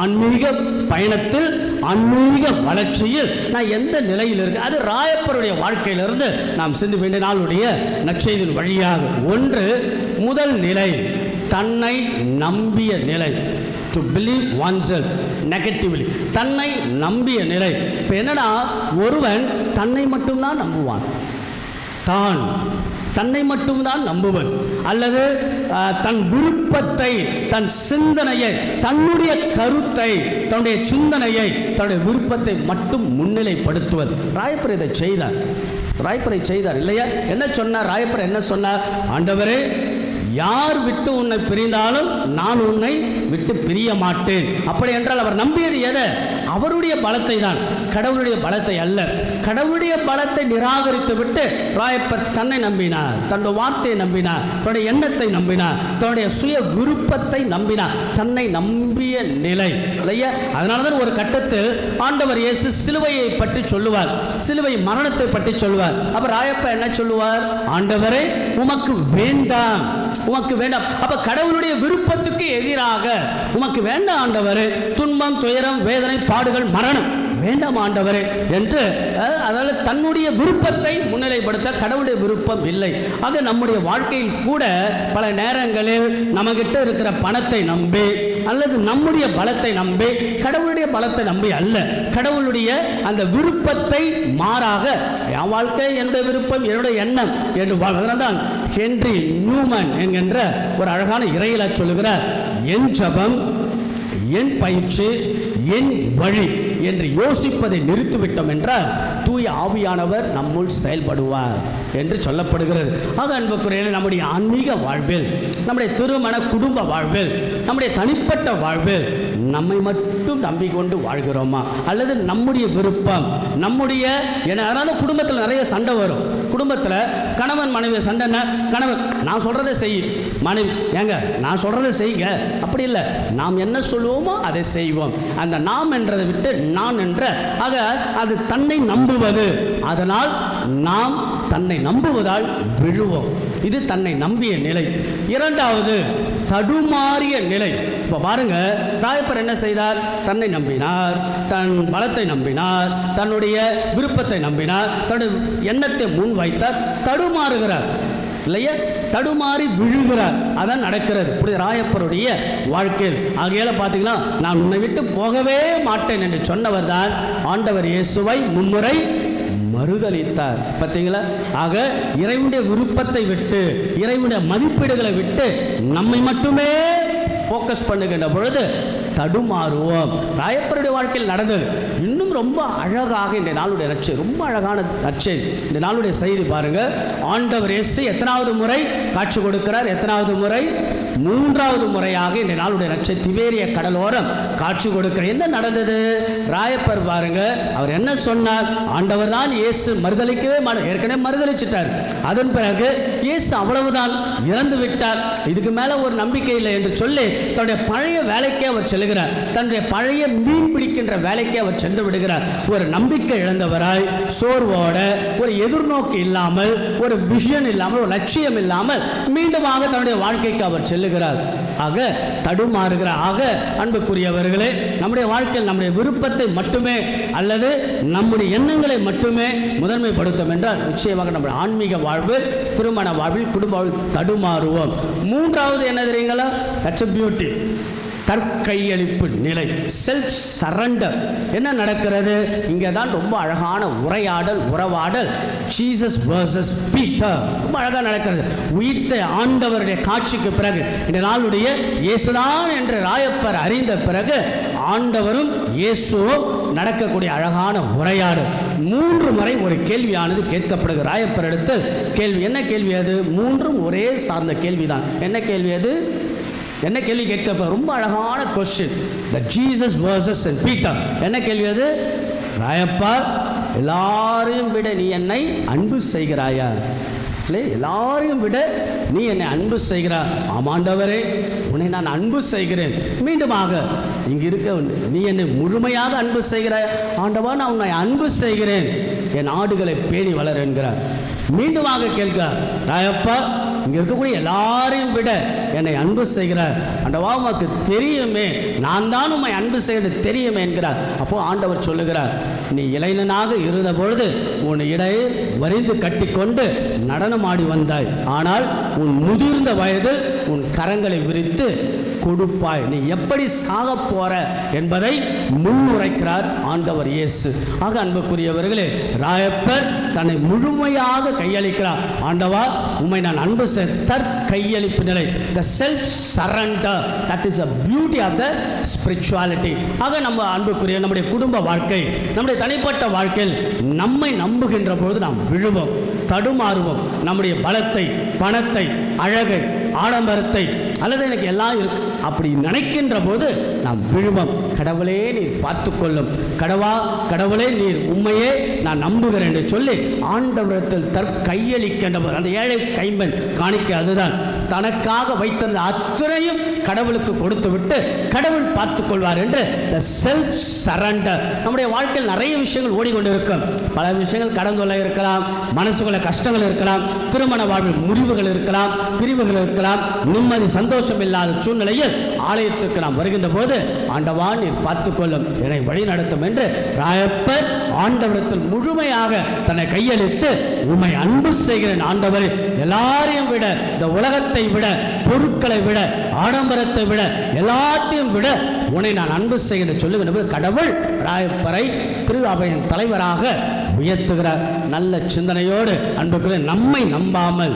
ஆன்மீக பயணத்தில், ஆன்மீக வளர்ச்சியில் நான் எந்த நிலையில் இருக்கு, அது ராயப்பருடைய வாழ்க்கையிலிருந்து நாம் சிந்தி வேண்டிய நாளுடைய நற்செய்தியின் வழியாக. ஒன்று, முதல் நிலை தன்னை நம்பிய நிலை, டு பிலீவ் oneself நெகட்டிவ்லி, தன்னை நம்பிய நிலை. இப்போ என்னன்னா, ஒருவன் தன்னை மட்டும்தான் நம்புவான், தன்னை மட்டும்தான் நம்புவன், அல்லது தன் விருப்பத்தை, தன் சிந்தனையை, தன்னுடைய கருத்தை, தன்னுடைய சிந்தனையை, தன்னுடைய விருப்பத்தை மட்டும் முன்னிலைப்படுத்துவது. ராயப்பர் இதை செய்தார், ராயப்பரை செய்தார் இல்லையா? என்ன சொன்னார் ராயப்பர்? என்ன சொன்னார்? ஆண்டவரே, யார் விட்டு உன்னை பிரிந்தாலும் நான் உன்னை விட்டு பிரிய மாட்டேன். அப்படி என்றால் அவர் நம்பியது எதை? அவருடைய பலத்தை தான், கடவுளுடைய பலத்தை அல்ல. கடவுளுடைய பலத்தை நிராகரித்து விட்டு ராயப்பர் தன்னை நம்பினார், தன்னுடைய வார்த்தையை நம்பினார், தன்னுடைய எண்ணத்தை நம்பினார், தன்னுடைய சுய விருப்பத்தை நம்பினார். தன்னை நம்பிய நிலை இல்லையா? அதனாலதான் ஒரு கட்டத்தில் ஆண்டவர் இயேசு சிலுவையை பற்றி சொல்லுவார், சிலுவை மரணத்தை பற்றி சொல்லுவார். அப்ப ராயப்பர் என்ன சொல்லுவார்? ஆண்டவரே, உமக்கு வேண்டாம், உமக்கு வேண்டாம். அப்ப கடவுளுடைய விருப்பத்துக்கு எதிராக, உமக்கு வேண்டாம் ஆண்டவரே, துன்பம், துயரம், வேதனை, பாடுகள், மரணம் வேண்டாம் ஆண்டவரே என்று, அதாவது தன்னுடைய விருப்பத்தை முன்னிலைப்படுத்த கடவுளுடைய விருப்பம் இல்லை. ஆக நம்முடைய வாழ்க்கையில் கூட பல நேரங்களில் நம்மகிட்ட இருக்கிற பணத்தை நம்பி, அல்லது நம்முடைய பலத்தை நம்பி, கடவுளுடைய பலத்தை நம்பி அல்ல, கடவுளுடைய அந்த விருப்பத்தை மாறாக, என் வாழ்க்கை என்னுடைய விருப்பம், என்னுடைய எண்ணம் என்று வாழ்வதுதான் ஹென்றி நியூமன் என்கின்ற ஒரு அழகான இறையில சொல்லுகிறார், என் ஜபம், என் பயிற்சி, என் வழி என்று யோசிப்பதை நிறுத்திவிட்டோம் என்றால் தூய ஆவியானவர் நம்முள் செயல்படுவார் என்று சொல்லப்படுகிறது. ஆக அன்புக்குரியவர்களே, நம்முடைய ஆன்மீக வாழ்வில், நம்முடைய திருமண குடும்ப வாழ்வில், நம்முடைய தனிப்பட்ட வாழ்வில் நம்மை மட்டும் நம்பிக்கொண்டு வாழ்கிறோமா, அல்லது நம்முடைய விருப்பம், நம்முடைய யாராவது குடும்பத்தில் நிறைய சண்டை வரும். குடும்பத்தில் கணவன் மனைவி சண்டைன்னா, கணவன் நான் சொல்றதை செய், மனைவி ஏங்க நான் சொல்றதை செய்யுங்க, அப்படி இல்லை, நாம் என்ன சொல்லுவோமோ அதை செய்வோம். அந்த நாம் என்றதை விட்டு நான் என்ற, ஆக அது தன்னை நம்புவது. அதனால் நாம் தன்னை நம்புவதால் விழுவோம். இது தன்னை நம்பிய நிலை. இரண்டாவது, தடுமாறிய நிலை. இப்போ பாருங்க, ராயப்பர் என்ன செய்தார்? தன்னை நம்பினார், தன் பலத்தை நம்பினார், தன்னுடைய விருப்பத்தை நம்பினார், தன்னுடைய எண்ணத்தை முன் வைத்தார், தடுமாறுகிறார் இல்லையா? தடுமாறி விழுகிறார். அதான் நடக்கிறது இப்படி ராயப்பருடைய வாழ்க்கையில். ஆகையால பார்த்தீங்கன்னா, நான் உன்னை விட்டு போகவே மாட்டேன் என்று சொன்னவர் தான் ஆண்டவர் இயேசுவை மும்முறை மறுதலித்தார். பார்த்தீங்களா? ஆக இறைவனுடைய விருப்பத்தை விட்டு, இறைவனுடைய மதிப்பீடுகளை விட்டு நம்மை மட்டுமே ஃபோக்கஸ் பண்ணுகின்ற பொழுது தடுமாறுவோம். ராயப்பருடைய வாழ்க்கையில் நடந்தது. இன்னும் ரொம்ப அழகாக இந்த நாளுடைய நற்செய்தி, ரொம்ப அழகான நற்செய்தி. இந்த நாளுடைய செய்தி பாருங்க. ஆண்டவர் இயேசு எத்தனாவது முறை காட்சி கொடுக்கிறார்? எத்தனாவது முறை? 3வது முறையாக இந்த நாளுடைய நற்செய்தி திபேரிய கடலோரம் காட்சி கொடுக்கிறார். என்ன நடந்தது? ராயப்பர் பாருங்க, அவர் என்ன சொன்னார்? ஆண்டவர் தான் இயேசு மறுதலிக்கவே மாட்டார், ஏற்கனவே மறுதலிச்சிட்டார். அதன் பிறகு இயேசு அவ்வளவுதான், இறந்து விட்டார், இதுக்கு மேல ஒரு நம்பிக்கை இல்லை என்று சொல்லி தன்னுடைய பழைய வேலைக்கே அவர் செல்கிறார். தன்னுடைய பழைய மீன் பிடிக்கின்ற வேலைக்கே அவர் சென்று விடுகிறார். ஒரு நம்பிக்கை இழந்தவராய், சோர்வோட, ஒரு எதிர்நோக்கு இல்லாமல், ஒரு விஷன் இல்லாமல், ஒரு லட்சியம் இல்லாமல் மீண்டுமாக தன்னுடைய வாழ்க்கைக்கு அவர் செல்கிறார். செல்லுகிறார், ஆக தடுமாறுகிறார். ஆக அன்புக்குரியவர்களே, நம்முடைய வாழ்க்கையில் நம்முடைய விருப்பத்தை மட்டுமே அல்லது நம்முடைய எண்ணங்களை மட்டுமே முதன்மைப்படுத்தும் என்றால் நிச்சயமாக நம்முடைய ஆன்மீக வாழ்வில், திருமண வாழ்வில், குடும்ப வாழ்வில் தடுமாறுவோம். மூன்றாவது என்ன தெரியுங்களா? தட்ஸ் பியூட்டி, தற்கையளிப்பு நிலை, செல்ஃப் சரண்டர். என்ன நடக்கிறது இங்கே தான் ரொம்ப அழகான உறவாடல் ஜீசஸ் வர்சஸ் பீட்டர் ரொம்ப அழகாக நடக்கிறது. உயிர்த்த ஆண்டவருடைய காட்சிக்கு பிறகு, இந்த நாளுடைய இயேசுதான் என்று ராயப்பர் அறிந்த பிறகு ஆண்டவரும் இயேசுவும் நடக்கக்கூடிய அழகான உரையாடல். 3 முறை ஒரு கேள்வியானது கேட்கப்படுகிறது ராயப்பர் எடுத்து கேள்வி. என்ன கேள்வி அது? 3ம் ஒரே சார்ந்த கேள்விதான். என்ன கேள்வி அது? என்ன கேள்வி கேட்க? ரொம்ப அழகான question. The Jesus versus Peter. என்ன கேள்வி அது? ராயப்பா, எல்லாரையும் விட நீ என்னை அன்பு செய்கிறாயா? இல்லை, எல்லாரையும் விட நீ என்னை அன்பு செய்கிறாய். ஆமாண்டவரே, உன்னை நான் அன்பு செய்கிறேன். மீண்டுமாக இங்கு இருக்க, நீ என்னை முழுமையாக அன்பு செய்கிறாய். ஆண்டவா, நான் உன்னை அன்பு செய்கிறேன், என் ஆடுகளை பேணி வளர் என்கிறார். மீண்டுமாக கேட்கிறார், ராயப்பா, இங்கே இருக்கக்கூடிய எல்லாரையும் விட என்னை அன்பு செய்கிறார். ஆண்டவா, உமக்கு தெரியுமே, நான் தான் உம்மை அன்பு செய்கிறது தெரியுமே என்கிறார். அப்போ ஆண்டவர் சொல்லுகிறார், நீ இளைஞனாக இருந்த பொழுது உன் இடையே வரிந்து கட்டிக்கொண்டு நடனமாடி வந்தாய். ஆனால் உன் முதிர்ந்த வயதில் உன் கரங்களை விரித்து கொடுப்பாய். நீ எப்படி சாக போற என்பதை முன்னுரைக்கிறார் ஆண்டவர் இயேசு. ஆக அன்புக்குரியவர்களே, ராயப்பர் தன்னை முழுமையாக கையளிக்கிறார். ஆண்டவா, உம்மை நான் அன்பு தற்கையளிப்பு நிலை, the self surrender, that is a beauty of the spirituality. ஆக நம்ம அன்புக்குரிய நம்முடைய குடும்ப வாழ்க்கை, நம்முடைய தனிப்பட்ட வாழ்க்கையில் நம்மை நம்புகின்ற பொழுது நாம் விழுவோம், தடுமாறுவோம். நம்முடைய பலத்தை, பணத்தை, அழகை, ஆடம்பரத்தை அல்லது எனக்கு எல்லாம் இருக்கு அப்படி நினைக்கின்ற போது நாம் விழுவோம். கடவுளே நீர் பார்த்துக்கொள்ளும், கடவுளே நீர் உண்மையே நான் நம்புகிறேன் என்று சொல்லி ஆண்டவரத்தில் கையளிக்கின்றவர். அந்த ஏழை கைம்பெண் காணிக்க அதுதான். தனக்காக வைத்திருந்த அத்தனையும் கடவுளுக்கு கொடுத்து விட்டு கடவுள் பார்த்துக் கொள்வார் என்று the self surrender. நம்முடைய வாழ்க்கையில் நிறைய விஷயங்கள் ஓடிக்கொண்டிருக்கும். பல விஷயங்கள் கடந்துள்ள இருக்கலாம், மனசுக்குள்ள கஷ்டங்கள் இருக்கலாம், திருமண வாழ்வில் முறிவுகள் இருக்கலாம், பிரிவுகள் இருக்கலாம், நிம்மதி சந்தோஷம் இல்லாத சூழ்நிலையில் ஆலயத்துக்கு நாம் வருகின்ற போது ஆண்டவா நீர் பார்த்துக்கொள்ளும், என்னை வழி நடத்தும் என்று ராயப்பர் ஆண்டவரத்தில் முழுமையாக தன்னை கையளித்து உம்மை அன்பு செய்கிறேன் ஆண்டவரே, எல்லாரையும் விட, இந்த உலகத்தை விட, பொருட்களை விட, ஆடம்பரத்தை விட, எல்லாத்தையும் விட உன்னை நான் அன்பு செய்கிறேன் சொல்லுகின்ற போது கடவுள் ராயப்பரை திரு அவையின் தலைவராக உயர்த்துகிறார். நல்ல சிந்தனையோடு அன்புக்குரிய நம்மை நம்பாமல்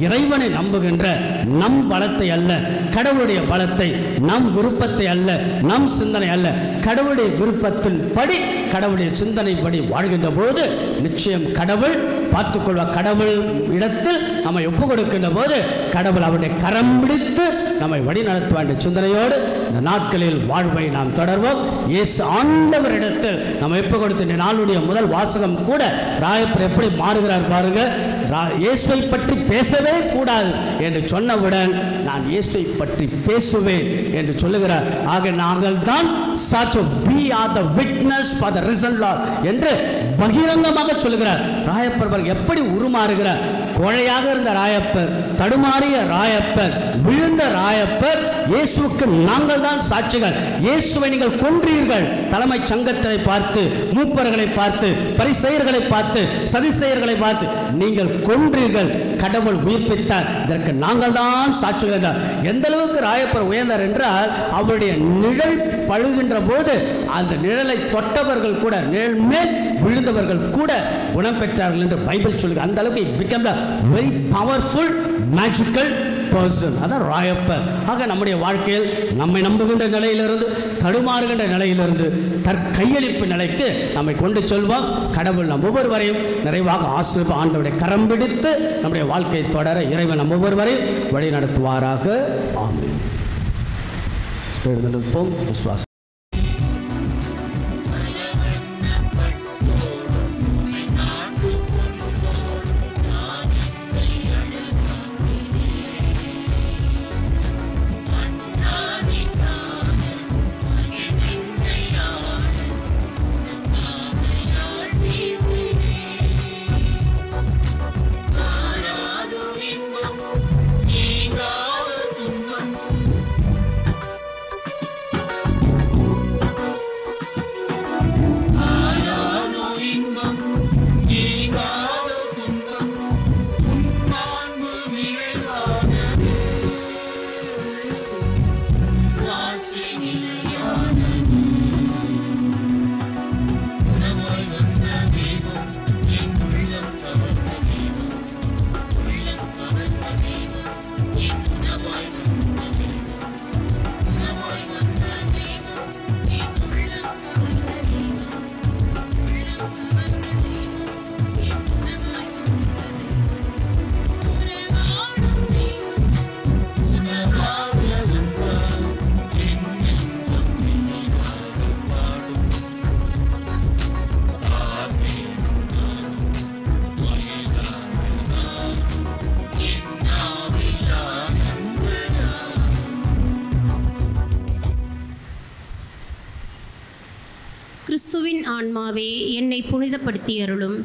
இறைவனை நம்புகின்ற நம் பலத்தை அல்ல, கடவுளுடைய பலத்தை, நம் விருப்பத்தை அல்ல, நம் சிந்தனை அல்ல, கடவுளுடைய விருப்பத்தின் படி, கடவுளுடைய சிந்தனை படி வாழ்கின்ற போது நிச்சயம் கடவுள் பார்த்துக்கொள்வார். கடவுள் இடத்தில் நம்மை ஒப்பு கொடுக்கின்ற போது கடவுள் அவருடைய கரம் பிடித்து நம்மை வழி நடத்துவார் என்ற சிந்தனையோடு இந்த நாட்களில் வாழ்வை நாம் தொடர்வோம். இயேசு ஆண்டவரிடத்தில் நம்ம ஒப்பு கொடுத்த நாளுடைய முதல் வாசகம் கூட ராயப்பர் எப்படி மாறுகிறார் பாருங்க. இயேசுவை பற்றி பேசவே கூடாது என்று சொன்னவுடன் நான் இயேசுவை பற்றி பேசுவேன் என்று சொல்லுகிறார். ஆக நாங்கள் தான் சாட்சி, we are the witness for the risen Lord என்று பகிரங்கமாக சொல்லுகிறார். ராயப்பர் எப்படி உருமாறுகிறார்? கோழையாக இருந்த ராயப்பர், தடுமாறிய ராயப்பர், விழுந்த ராயப்பர், இயேசுவுக்கு நாங்கள் தான் சாட்சிகள், இயேசுவை நீங்கள் கொன்றீர்கள். தலைமை சங்கத்தை பார்த்து, மூப்பர்களை பார்த்து, பரிசேயர்களை பார்த்து, சதிசேயர்களை பார்த்து நீங்கள் கொன்றீர்கள், கடவுள் உயிர்ப்பித்தார், இதற்கு நாங்கள் தான் சாட்சிகள் என்றார். எந்த அளவுக்கு ராயப்பர் உயர்ந்தார் என்றால் அவருடைய நிழல் பழுகின்ற போது அந்த நிழலை தொட்டவர்கள் கூட, நிழல் மேல் விழுந்தவர்கள் கூட குணம் பெற்றார்கள் என்று பைபிள் சொல்லுகிறது. அந்த அளவுக்கு became a very powerful magical person. அதான் ராயப்பர். ஆக நம்முடைய வாழ்க்கையில் நம்மை நம்புகின்ற நிலையிலிருந்து, தடுமாறுகின்ற நிலையிலிருந்து தற்கையளிப்பு நிலைக்கு நம்மை கொண்டு செல்வோம். கடவுள் நம் ஒவ்வொருவரையும் நிறைவாக ஆசீர்வதித்து ஆண்டவருடைய கரம் பிடித்து நம்முடைய வாழ்க்கையை தொடர இறைவன் நம் ஒவ்வொருவரையும் வழி நடத்துவாராக. ஆமென். எழுந்திருப்போம். விசுவாசம். நீங்காத துன்பம் கிறிஸ்துவின் ஆன்மாவே என்னை புனிதப்படுத்தியருளும்.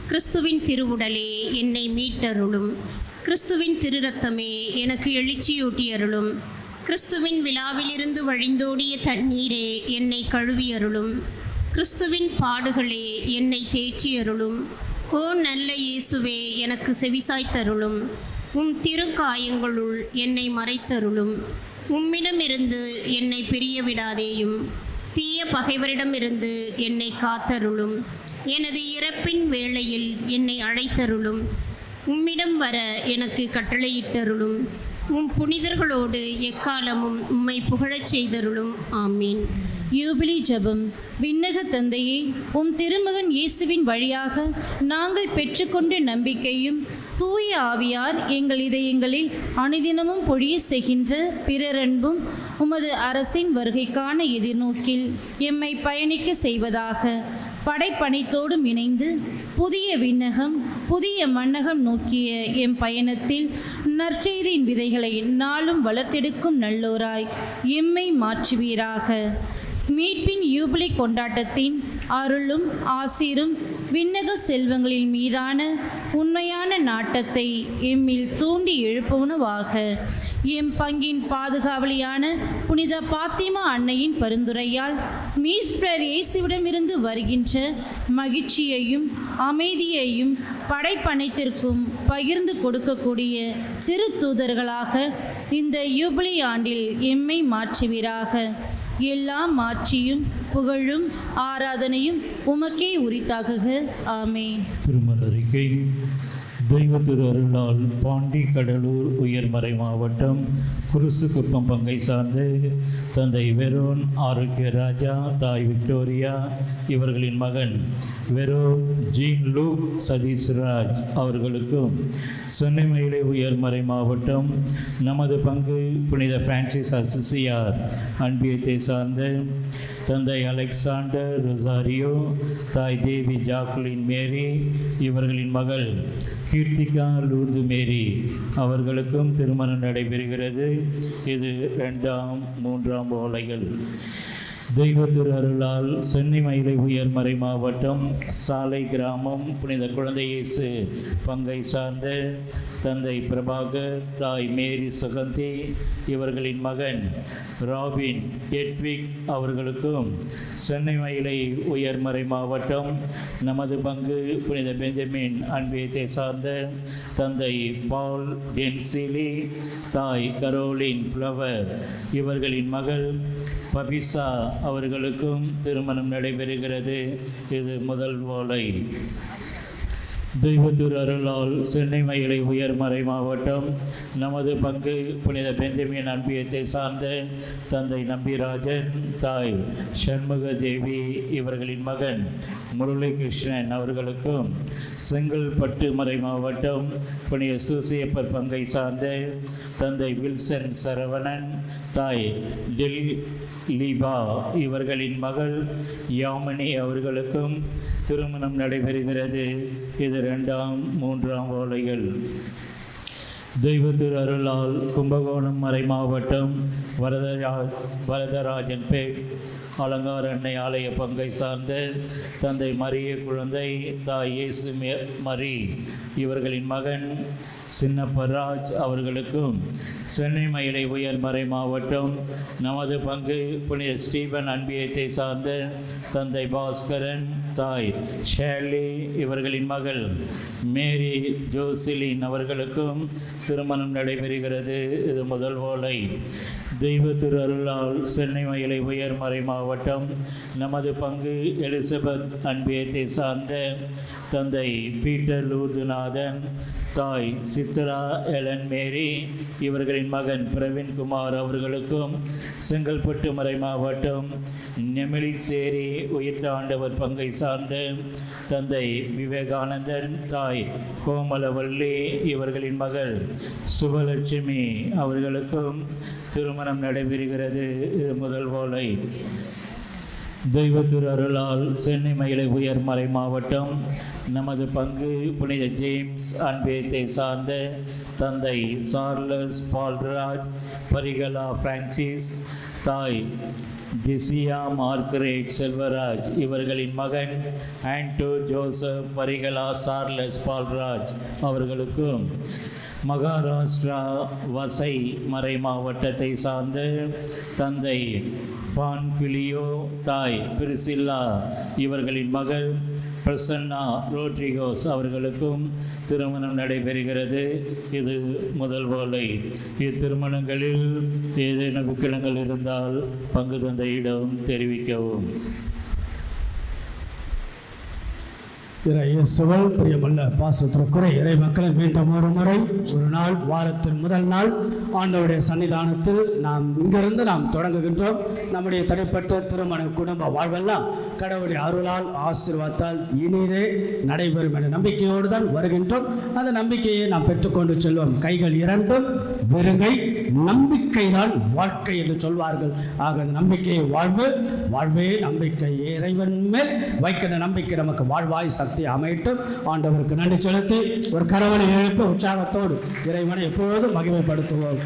கிறிஸ்துவின் திருவுடலே என்னை மீட்டருளும். கிறிஸ்துவின் திருரத்தமே எனக்கு எழுச்சியூட்டியருளும். கிறிஸ்துவின் விழாவிலிருந்து வழிந்தோடிய தண்ணீரே என்னை கழுவியருளும். கிறிஸ்துவின் பாடுகளே என்னை தேற்றியருளும். ஓ நல்ல இயேசுவே, எனக்கு செவிசாய்த்தருளும். திருக்காயங்களுள் என்னை மறைத்தருளும். உம்மிடமிருந்து என்னை பிரிய விடாதேயும். தீய பகைவரிடமிருந்து என்னை காத்தருளும். எனது இறப்பின் வேளையில் என்னை அழைத்தருளும். உம்மிடம் வர எனக்கு கட்டளையிட்டருளும். புனிதர்களோடு எக்காலமும் உம்மை புகழச் செய்தருளும். ஆமீன். யூபிலி ஜெபம். விண்ணக தந்தையே, திருமகன் இயேசுவின் வழியாக நாங்கள் பெற்றுக்கொண்ட நம்பிக்கையும் தூய ஆவியார் எங்கள் இதயங்களில் அனுதினமும் பொழிய செய்கின்ற பிறரன்பும் உமது அரசின் வருகைக்கான எதிர்நோக்கில் எம்மை பயணிக்க செய்வதாக. படைப்பணித்தோடும் இணைந்து புதிய விண்ணகம் புதிய மண்ணகம் நோக்கிய எம் பயணத்தில் நற்செய்தியின் விதைகளை நாளும் வளர்த்தெடுக்கும் நல்லோராய் எம்மை மாற்றுவீராக. மீட்பின் யூபிலி கொண்டாட்டத்தின் அருளும் ஆசீரும் விண்ணக செல்வங்களின் மீதான உண்மையான நாட்டத்தை எம்மில் தூண்டி எழுப்புவனவாக. எம் பங்கின் பாதுகாவலியான புனித பாத்திமா அன்னையின் பரிந்துரையால் மீட்பர் இயேசுவிடமிருந்து வருகின்ற மகிழ்ச்சியையும் அமைதியையும் படைப்பனைத்திற்கும் பகிர்ந்து கொடுக்கக்கூடிய திருத்தூதர்களாக இந்த யூபிலி ஆண்டில் எம்மை மாற்றுவீராக. எல்லா மாட்சியும் புகழும் ஆராதனையும் உமக்கே உரித்தாகுக. ஆமென். திருமலரிக்கை. தெய்வ திரு அருளால் பாண்டி கடலூர் உயர்மறை மாவட்டம் குருசுக்குப்பம் பங்கை சார்ந்த தந்தை வெரோன் ஆரோக்கிய ராஜா, தாய் விக்டோரியா இவர்களின் மகன் வெரோன் ஜீன் லூக் சதீஷ்ராஜ் அவர்களுக்கும், சென்னை மயிலை உயர்மறை மாவட்டம் நமது பங்கு புனித பிரான்சிஸ் அசிசியார் அன்பியத்தை சார்ந்த தந்தை அலெக்சாண்டர் ரொசாரியோ, தாய் தேவி ஜாக்குலின் மேரி இவர்களின் மகள் கீர்த்திகா லூர்து மேரி அவர்களுக்கும் திருமணம் நடைபெறுகிறது. இது 2ஆம் 3ஆம் ஓலைகள். தெய்வ திரு அருளால் சென்னை மயிலை உயர்மறை மாவட்டம் சாலை கிராமம் புனித குழந்தை இயேசு பங்கை சார்ந்த தந்தை பிரபாகர், தாய் மேரி சுகந்தி இவர்களின் மகன் ராபின் எட்விக் அவர்களுக்கும், சென்னை மயிலை உயர்மறை மாவட்டம் நமது பங்கு புனித பெஞ்சமின் அன்பியத்தை சார்ந்த தந்தை பால் டென்சிலி, தாய் கரோலின் ஃப்ளவர் இவர்களின் மகள் பபிசா அவர்களுக்கும் திருமணம் நடைபெறுகிறது. இது முதல் ஓலை. தெய்வ திரு அருளால் சென்னை மயிலை உயர்மறை மாவட்டம் நமது பங்கு புனித பெஞ்சமின் அன்பியத்தை சார்ந்த தந்தை நம்பிராஜன், தாய் சண்முக தேவி இவர்களின் மகன் முரளி கிருஷ்ணன் அவர்களுக்கும், செங்கல்பட்டு மறை மாவட்டம் புனித சூசியப்பர் பங்கை சார்ந்த தந்தை வில்சன் சரவணன், தாய் டில் லீபா இவர்களின் மகள் யாமினி அவர்களுக்கும் திருமணம் நடைபெறுகிறது. இது 2ஆம் 3ஆம் ஓலைகள். தெய்வ திரு அருளால் கும்பகோணம் மறை மாவட்டம் வரதராஜன் பேட் அலங்கார அன்னை ஆலய பங்கை சார்ந்த தந்தை மரிய குழந்தை, தாய் இயேசு மரி இவர்களின் மகன் சின்னப்பராஜ் அவர்களுக்கும், சென்னை மயிலை உயர்மறை மாவட்டம் நமது பங்கு புனித ஸ்டீபன் அன்பியத்தை சார்ந்த தந்தை பாஸ்கரன், தாய் ஷேர்லி இவர்களின் மகள் மேரி ஜோசிலின் அவர்களுக்கும் திருமணம் நடைபெறுகிறது. இது முதல் ஓலை. தெய்வ திரு அருளால் சென்னை மயிலை உயர்மறை மாவட்டம் நமது பங்கு எலிசபெத் அன்பியத்தை சார்ந்த தந்தை பீட்டர் லூர்துநாதன், தாய் சித்ரா எலன் மேரி இவர்களின் மகன் பிரவீன்குமார் அவர்களுக்கும், செங்கல்பட்டு மறை மாவட்டம் நெமிலிசேரி உயிர்த்த ஆண்டவர் பங்கை சார்ந்த தந்தை விவேகானந்தன், தாய் கோமலவல்லி இவர்களின் மகள் சுபலட்சுமி அவர்களுக்கும் திருமணம் நடைபெறுகிறது. இது முதல் ஓலை. தெய்வத்திரு அருளால் சென்னை மயிலை உயர்மறை மாவட்டம் நமது பங்கு புனித ஜேம்ஸ் அன்பேத்தை சார்ந்த தந்தை சார்லஸ் பால்ராஜ், பரிகலா பிரான்சிஸ், தாய் ஜெசியா மார்கரேட் செல்வராஜ் இவர்களின் மகன் ஆண்டோ ஜோசப் பரிகலா சார்லஸ் பால்ராஜ் அவர்களுக்கும், மகாராஷ்டிரா வசை மறை மாவட்டத்தை சார்ந்த தந்தை பான்ஃபிலியோ, தாய் பிரிசில்லா இவர்களின் மகள் பிரசன்னா ரோட்ரிகோஸ் அவர்களுக்கும் திருமணம் நடைபெறுகிறது. இது முதல் ஓலை. இத்திருமணங்களில் ஏதேனும் விக்கிரங்கள் இருந்தால் பங்கு தந்தையிடம் தெரிவிக்கவும். இயேசுவில் பிரியமுள்ள பாசத்திற்குரிய இறை மக்களை மீண்டும் ஒரு முறை ஒரு நாள், வாரத்தின் முதல் நாள் ஆண்டவருடைய சன்னிதானத்தில் இங்கிருந்து நாம் தொடங்குகின்றோம். நம்முடைய தனிப்பட்ட திருமண குடும்ப வாழ்வெல்லாம் கடவுளுடைய அருளால் ஆசீர்வாதத்தால் இனிதே நடைபெறும் என்ற நம்பிக்கையோடு தான் வருகின்றோம். அந்த நம்பிக்கையை நாம் பெற்றுக்கொண்டு செல்வோம். கைகள் இரண்டும் வெறுங்கை, நம்பிக்கை தான் வாழ்க்கை என்று சொல்வார்கள். ஆக அந்த நம்பிக்கையை வாழ்வே நம்பிக்கை. இறைவன் மேல் வைக்கிற நம்பிக்கை நமக்கு வாழ்வாய் சக்தி அமைட்டும். ஆண்டவருக்கு நன்றி செலுத்தி ஒரு கரவலை எழுப்ப உற்சாகத்தோடு இறைவனை எப்பொழுதும் மகிமைப்படுத்துவோம்.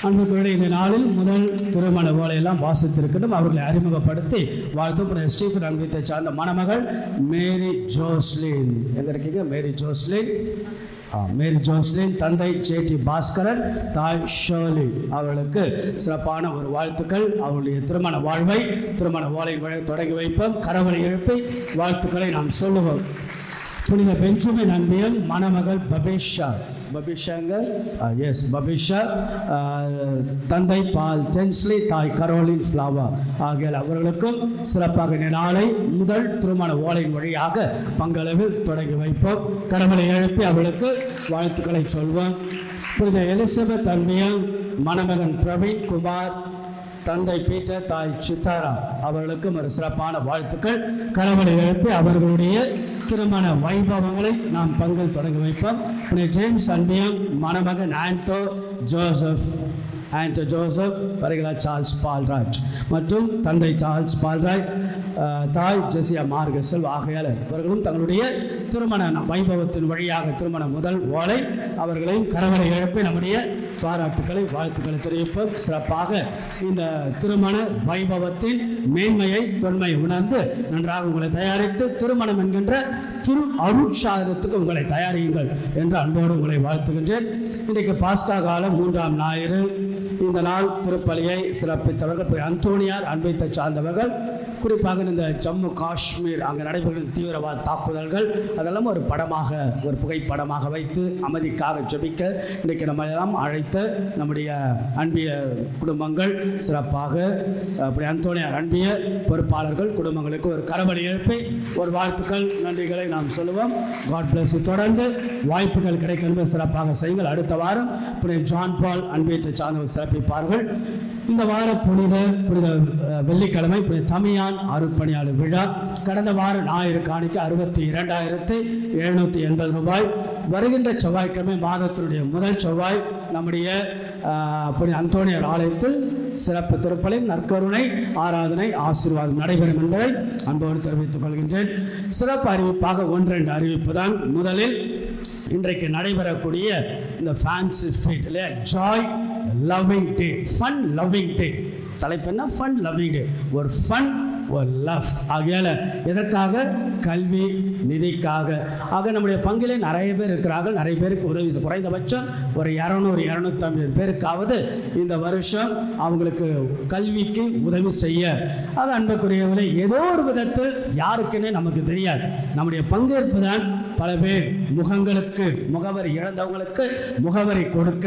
அன்புக்குரிய இந்த நாளில் முதல் திருமண ஓலையெல்லாம் வாசித்திருக்கணும். அவர்களை அறிமுகப்படுத்தி வாழ்த்து. ஸ்டீஃபன் அன்பத்தை சார்ந்த மணமகள் மேரி ஜோஸ்லின். எங்க இருக்கீங்க? மேரி ஜோஸ்லின். மேரி ஜோஸ்லின், தந்தை ஜேடி பாஸ்கரன், தாய் ஷோலி அவர்களுக்கு சிறப்பான ஒரு வாழ்த்துக்கள். அவருடைய திருமண வாழ்வை திருமண ஓலை தொடங்கி வைப்போம். கரவலை எழுப்பி வாழ்த்துக்களை நாம் சொல்லுவோம். புனித பெஞ்சமின் அன்பியம் மணமகள் பபிஷாங்க பபிஷா, தந்தை பால் டென்ஸ்லி, தாய் கரோலின் ஃப்ளாவா ஆகிய அவர்களுக்கும் சிறப்பாக நாளை முதல் திருமண ஓலையின் வழியாக பங்களவில் தொடங்கி வைப்போம். கரவலை எழுப்பி அவர்களுக்கு வாழ்த்துக்களை சொல்வோம். புனித எலிசபெத் அன்பியம் மணமகன் பிரவீன் குமார், தந்தை பீட்டர், தாய் சித்தாரா அவர்களுக்கும் ஒரு சிறப்பான வாழ்த்துக்கள். கரவலை எழுப்பி அவர்களுடைய திருமண வைபவங்களை நாம் பங்கில் தொடங்கி வைப்போம். ஜேம்ஸ் அன்பியம் மணமகன் ஆண்டோ ஜோசப் பரிகலா சார்ல்ஸ் பால்ராஜ் மற்றும் தந்தை சார்ல்ஸ் பால்ராஜ், தாய் ஜெசியா மார்கசல் ஆகையால் இவர்களும் தங்களுடைய திருமண வைபவத்தின் வழியாக திருமண முதல் ஓலை அவர்களையும் கரவலை எழுப்பி நம்முடைய பாராட்டுக்களை வாழ்த்துக்களை தெரிவிப்போம். சிறப்பாக இந்த திருமண வைபவத்தின் மேன்மையை தொன்மையை உணர்ந்து நன்றாக உங்களை தயாரித்து திருமணம் என்கின்ற திரு அருட்சாதனத்துக்கு உங்களை தயாரியுங்கள் என்று அன்போடு உங்களை வாழ்த்துகின்றேன். இன்றைக்கு பாஸ்கா காலம் 3ஆம் ஞாயிறு. இந்த நாள் திருப்பலியை சிறப்பித்தவர்கள் அந்தோனியார் அன்பைத்தை சார்ந்தவர்கள். குறிப்பாக இந்த ஜம்மு காஷ்மீர் அங்கே நடைபெறும் தீவிரவாத தாக்குதல்கள் அதெல்லாம் ஒரு படமாக, ஒரு புகைப்படமாக வைத்து அமைதிக்காக ஜெபிக்க இன்றைக்கு நம்ம எல்லாம் அழைத்த நம்முடைய அன்பிய குடும்பங்கள் சிறப்பாக அப்படி அந்தோனியார் அன்பிய பொறுப்பாளர்கள் குடும்பங்களுக்கு ஒரு கரவலை எழுப்பி ஒரு வாழ்த்துக்கள் நன்றிகளை நாம் சொல்லுவோம். God bless. தொடர்ந்து வாய்ப்புகள் கிடைக்கும் சிறப்பாக செய்யுங்கள். அடுத்த வாரம் புனித ஜான் பால் அன்பியத்தை சார்ந்தவர் சிறப்பிப்பார்கள். இந்த வார புனித வெள்ளிக்கிழமை புனித தமியான் அருட்பணியாளர் விழா. கடந்த வார ஞாயிறு காணிக்க 62,780 ரூபாய். வருகின்ற செவ்வாய்க்கிழமை மாதத்தினுடைய முதல் செவ்வாய் நம்முடைய புனித அந்தோனியார் ஆலயத்தில் சிறப்பு திருப்பலி, நற்கருணை ஆராதனை, ஆசீர்வாதம் நடைபெறும் என்பதை அன்போடு தெரிவித்துக் கொள்கின்றேன். சிறப்பு அறிவிப்பாக 1-2 அறிவிப்பு தான். முதலில் இன்றைக்கு நடைபெறக்கூடிய இந்த ஃபேன்சி ஃபீல்டில் ஜாய் லவ்விங் டே, ஃபன் லவ்விங் டே. தலைப்பு என்ன? ஃபன் லவ்விங் டே. ஒரு ஃபன், ஒரு லவ். ஆகையால் எதற்காக? கல்வி நிதிக்காக. ஆக நம்முடைய பங்கிலே நிறைய பேர் இருக்கிறார்கள். நிறைய பேருக்கு உதவி, குறைந்தபட்சம் ஒரு 200-250 பேருக்காவது இந்த வருஷம் அவங்களுக்கு கல்விக்கு உதவி செய்ய. அது அன்புக்குரியவர்களே, ஏதோ ஒரு விதத்தில் யாருக்குன்னே நமக்கு தெரியாது. நம்முடைய பங்கேற்பு தான் பல பேர் முகங்களுக்கு, முகவரி இழந்தவங்களுக்கு முகவரி கொடுக்க,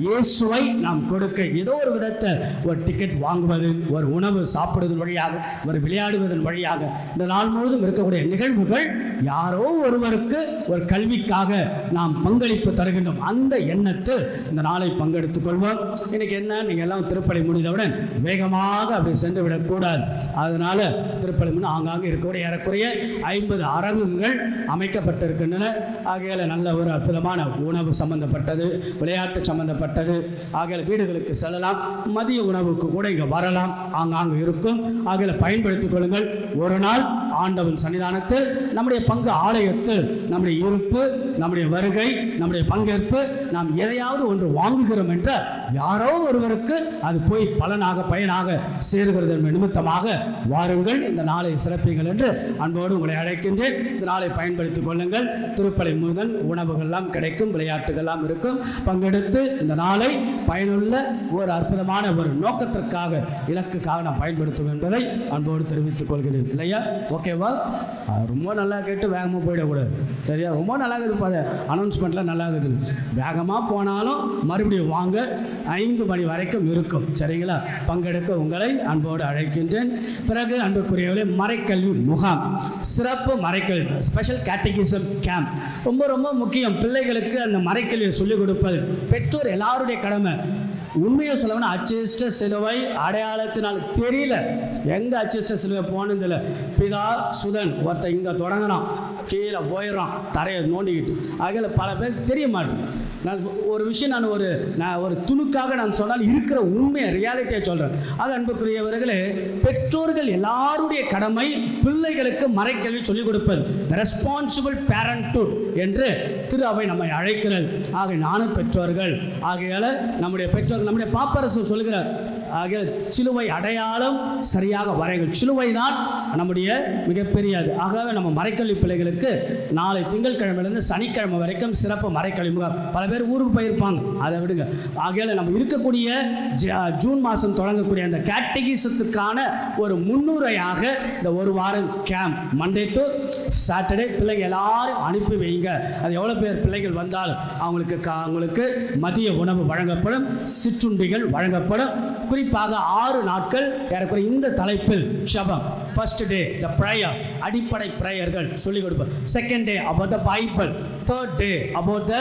இயேசுவை நாம் கொடுக்க, ஏதோ ஒரு விதத்தில் ஒரு டிக்கெட் வாங்குவது, ஒரு உணவு சாப்பிடுவதன் வழியாக, ஒரு விளையாடுவதன் வழியாக இந்த நாள் முழுவதும் இருக்கக்கூடிய நிகழ்வுகள் யாரோ ஒருவருக்கு ஒரு கல்விக்காக நாம் பங்களிப்பு தருகின்றோம். அந்த எண்ணத்தில் இந்த நாளை பங்கெடுத்துக் கொள்வோம். இன்னைக்கு என்ன, நீங்கள் எல்லாம் திருப்பலி முடிந்தவுடன் வேகமாக அப்படி சென்று விடக்கூடாது. அதனால திருப்பலி ஆங்காங்கே இருக்கக்கூடிய ஏறக்குறைய 50 அரங்குகள் அமைக்கப்பட்டிருக்கிறது. இருக்கின்றன. ஆகையால் நல்ல ஒரு அற்புதமான உணவு சம்பந்தப்பட்டது, விளையாட்டு சம்பந்தப்பட்டது. ஆகையால் வீடுகளுக்கு செல்லலாம், மதிய உணவுக்கு கூட இங்கே வரலாம், ஆங்காங்கு இருக்கும். ஆகையால் பயன்படுத்திக் கொள்ளுங்கள். ஒரு நாள் ஆண்டவன் சன்னிதானத்தில் நம்முடைய பங்கு ஆலயத்தில் நம்முடைய இருப்பு, நம்முடைய வருகை, நம்முடைய பங்கேற்பு, நாம் எதையாவது ஒன்று வாங்குகிறோம் என்றால் யாரோ ஒருவருக்கு அது போய் பயனாக சேருகிறது என்ற நிமித்தமாக வாருங்கள், இந்த நாளை சிறப்பீங்கள் என்று அன்போடு உங்களை அழைக்கின்றேன். இந்த நாளை பயன்படுத்திக் கொள்ளுங்கள். திருப்பலி முதல் உணவுகள்லாம் கிடைக்கும், விளையாட்டுகள்லாம் இருக்கும். பங்கெடுத்து இந்த நாளை பயனுள்ள ஒரு அற்புதமான ஒரு நோக்கத்திற்காக, இலக்குக்காக நாம் பயன்படுத்தும் என்பதை அன்போடு தெரிவித்துக் கொள்கிறேன். இல்லையா? ஓகேவா? ரொம்ப நல்லா கேட்டு வேகமாக போயிடக்கூடாது. சரியா? ரொம்ப நல்லா இருக்குது, அனௌன்ஸ்மெண்ட்லாம் நல்லா இருக்குது. வேகமாக போனாலும் மறுபடியும் வாங்க, 5 மணி வரைக்கும் இருக்கும். சரிங்களா? பங்கெடுக்க உங்களை அன்போடு அழைக்கின்றேன். பிறகு அன்புக்குரியவர்களே, மறைக்கல்வி முகாம், சிறப்பு மறைக்கல்வி, ஸ்பெஷல் கேட்டகிசம் கேம்ப் ரொம்ப ரொம்ப முக்கியம். பிள்ளைகளுக்கு அந்த மறைக்கல்வியை சொல்லிக் கொடுப்பது பெற்றோர் எல்லாருடைய கடமை. உண்மையை சொல்லணும்னா அச்சிஷ்ட சிலுவை அடையாளத்தினால் தெரியல, எங்கே அச்சிஷ்ட சிலுவை போனதில்லை. பிதா சுதன் ஒருத்தர் இங்கே தொடங்கினான், கீழே போயிடறான் தரையை நோண்டிக்கிட்டு. ஆகையில பல பேர் தெரிய மாட்டேன். நான் ஒரு விஷயம் நான் ஒரு துணுக்காக நான் சொன்னால் இருக்கிற உண்மையை ரியாலிட்டியை சொல்கிறேன். அது அன்புக்குரியவர்களே, பெற்றோர்கள் எல்லாருடைய கடமை பிள்ளைகளுக்கு மறைக்கல்வி சொல்லிக் கொடுப்பது. ரெஸ்பான்சிபிள் பேரண்ட்ஹுட் என்று திரு அவை நம்மை அழைக்கிறது. ஆக நானும் பெற்றோர்கள். ஆகையால் நம்முடைய பெற்றோர்கள், நம்முடைய பாப்பரசு சொல்கிறார், ஆகிய சிலுவை அடையாளம் சரியாக வரைகள். சிலுவை தான் நம்முடைய மிகப்பெரியது. ஆகவே நம்ம மறைக்கல்வி பிள்ளைகளுக்கு நாளை திங்கட்கிழமையிலிருந்து சனிக்கிழமை வரைக்கும் சிறப்பு மறைக்கல்வி முகாம். பல பேர் ஊருக்கு போயிருப்பாங்க, அதை விடுங்க. ஆகையால் நம்ம இருக்கக்கூடிய ஜூன் மாதம் தொடங்கக்கூடிய அந்த கேட்டகிசத்துக்கான ஒரு முன்னுரையாக இந்த ஒரு வாரம் கேம்ப், மண்டே டு சாட்டர்டே பிள்ளைங்க எல்லாரும் அனுப்பி வைங்க. அது எவ்வளோ பேர் பிள்ளைகள் வந்தாலும் அவங்களுக்கு மதிய உணவு வழங்கப்படும், சிற்றுண்டிகள் வழங்கப்படும். குறிப்பாக 6 நாட்கள் ஏறக்குறைய இந்த தலைப்பில் ஜெபம். ஃபர்ஸ்ட் டே த ப்ரேயர், அடிப்படை பிரேயர்கள் சொல்லிக் கொடுப்போம். Second day about the Bible. Third day about the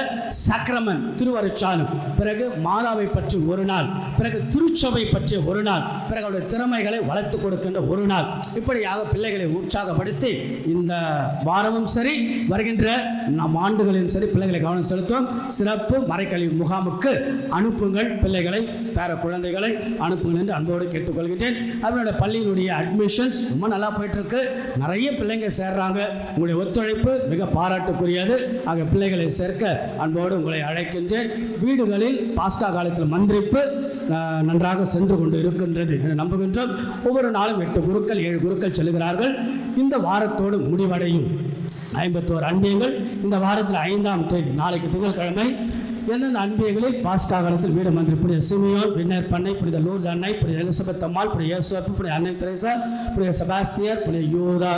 sacrament, திருவருட்சாதனம். பிறகு மாதாவை பற்றி ஒரு நாள், பிறகு திருச்சபை பற்றி ஒரு நாள், பிறகு அவருடைய திறமைகளை வளர்த்து கொடுக்கின்ற ஒரு நாள். இப்படியாக பிள்ளைகளை உற்சாகப்படுத்தி இந்த வாரமும் சரி, வருகின்ற நம் ஆண்டுகளிலும் சரி பிள்ளைகளை கவனம் செலுத்தும். சிறப்பு மறைக்கல்வி முகாமுக்கு அனுப்புங்கள், பிள்ளைகளை, பேர குழந்தைகளை அனுப்புங்கள் என்று அன்போடு கேட்டுக்கொள்கின்றேன். அவருடைய பள்ளியினுடைய அட்மிஷன்ஸ் ரொம்ப நல்லா போயிட்டு இருக்கு, நிறைய பிள்ளைங்க சேர்றாங்க. உங்களுடைய ஒத்துழைப்பு மிக பாராட்டுக்குரியது. ஆக பிள்ளைகளை சேர்க்க அன்போடு உங்களை அழைக்கின்றேன். வீடுகளில் பாஸ்கா காலத்தில் மந்திரிப்பு நன்றாக சென்று கொண்டு இருக்கின்றது என்று நம்புகின்றோம். ஒவ்வொரு நாளும் 8 குருக்கள் 7 குருக்கள் செல்கிறார்கள். இந்த வாரத்தோடு முடிவடையும் 51 அன்பியங்கள். இந்த வாரத்தில் 5ஆம் தேதி, நாளைக்கு திங்கட்கிழமை, எந்தெந்த அன்பியங்களில் பாஸ்கா காலத்தில் வீடு மந்திரி புனித சிமியோன், விண்ணர் பண்ணை, புனித லூர்து அன்னை, புனித எலிசபெத் அம்மாள், புனித யோசேப்பு, புனித அன்னை தெரேசா, புனித செபாஸ்தியர், புனித யூதா.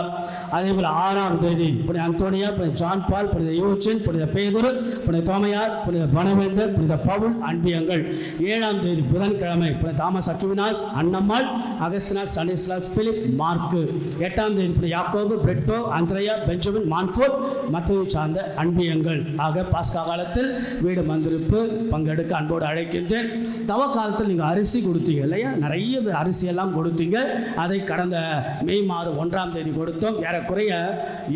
அதேபோல் 6ஆம் தேதி புனித அந்தோனியா, புனித ஜான் பால், புனித யூச்சின், புனித பேதுரு, புனித தோமையார், புனித பனவேந்தர், புனித பவுல் அன்பியங்கள். 7ஆம் தேதி புதன்கிழமை புனித தாமஸ் அக்வினாஸ், அன்னம்மாள், அகஸ்தினாஸ், ஸ்டானிஸ்லாஸ், பிலிப், மார்க்கு. 8ஆம் தேதி புனித யாக்கோபு, பிரெட்டோ, அந்திரையா, பெஞ்சமின், மான்ஃபோர்ட், மத்தேயு சார்ந்த அன்பியங்கள். ஆக பாஸ்கா காலத்தில் வீடு மந்திரிப்பு பங்கெடுக்க அன்போடு அழைக்கின்றேன். தவ காலத்தில் நீங்கள் அரிசி கொடுத்தீங்க இல்லையா, நிறைய அரிசியெல்லாம் கொடுத்தீங்க. அதை கடந்த மே மாதம் 1ஆம் தேதி கொடுத்தோம். ஏறக்குறைய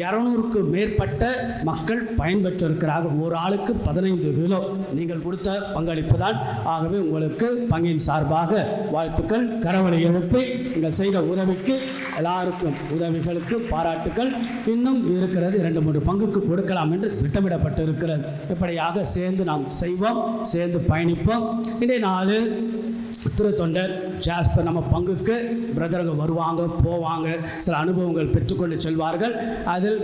200க்கு மேற்பட்ட மக்கள் பயன்பெற்றிருக்கிறார்கள். ஒரு ஆளுக்கு 15 கிலோ நீங்கள் கொடுத்த பங்களிப்பு தான். ஆகவே உங்களுக்கு பங்கின் சார்பாக வாழ்த்துக்கள். கரவலை எழுப்பி நீங்கள் செய்த உதவிக்கு எல்லாருக்கும் உதவிகளுக்கு பாராட்டுக்கள். இன்னும் இருக்கிறது 2-3 பங்குக்கு கொடுக்கலாம் என்று திட்டமிடப்பட்டு இருக்கிறது. இப்படியாக சேர்ந்து நாம் செய்வோம், சேர்ந்து பயணிப்போம். இன்றைய நாளில் திருத்தொண்டர் ஜாஸ்பர் நம்ம பங்குக்கு பிரதர்கள் வருவாங்க, போவாங்க, சில அனுபவங்கள் பெற்றுக்கொண்டு செல்வார்கள். அதில்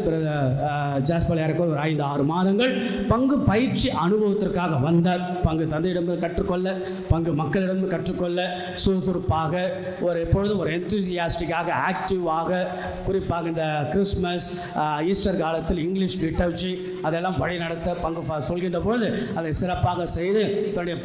ஜாஸ்பர் ஏறக்குறைய ஒரு 5-6 மாதங்கள் பங்கு பயிற்சி அனுபவத்திற்காக வந்தார். பங்கு தந்தையிடம் கற்றுக்கொள்ள, பங்கு மக்களிடம் கற்றுக்கொள்ள, சுறுசுறுப்பாக ஒரு எப்பொழுதும் ஒரு எந்தூசியாஸ்டிக்காக, ஆக்டிவாக, குறிப்பாக இந்த கிறிஸ்மஸ் ஈஸ்டர் காலத்தில் இங்கிலீஷ் லிட்டர்ஜி அதெல்லாம் வழி நடத்த பங்கு சொல்கின்ற பொழுது அதை சிறப்பாக செய்து தன்னுடைய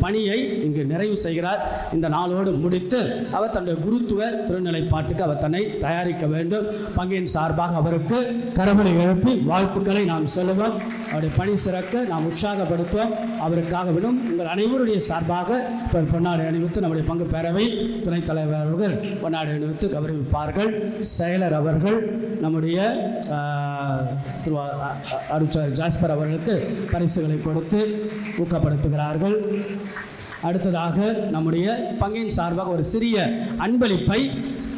பணியை இங்கு நிறைவு செய்கிறார். இந்த நாளோடு முடித்து அவர் தன்னுடைய குருத்துவ திருநிலைப்பாட்டுக்கு அவர் தன்னை தயாரிக்க வேண்டும். பங்கின் சார்பாக அவருக்கு கரவலை எழுப்பி வாழ்த்துக்களை நாம் சொல்லுவோம். அவருடைய பணி சிறக்க நாம் உற்சாகப்படுத்துவோம். அவருக்காக விடும் உங்கள் அனைவருடைய சார்பாக பொன்னாடை அணிவித்து நம்முடைய பங்கு பேரவை துணைத் தலைவர் அவர்கள் பொன்னாடை அணிவித்து கௌரவிப்பார்கள். செயலர் அவர்கள் நம்முடைய அருட்சார் ஜாஸ்பர் அவர்களுக்கு பரிசுகளை கொடுத்து ஊக்கப்படுத்துகிறார்கள். அடுத்ததாக நம்முடைய பங்கின் சார்பாக ஒரு சிறிய அன்பளிப்பை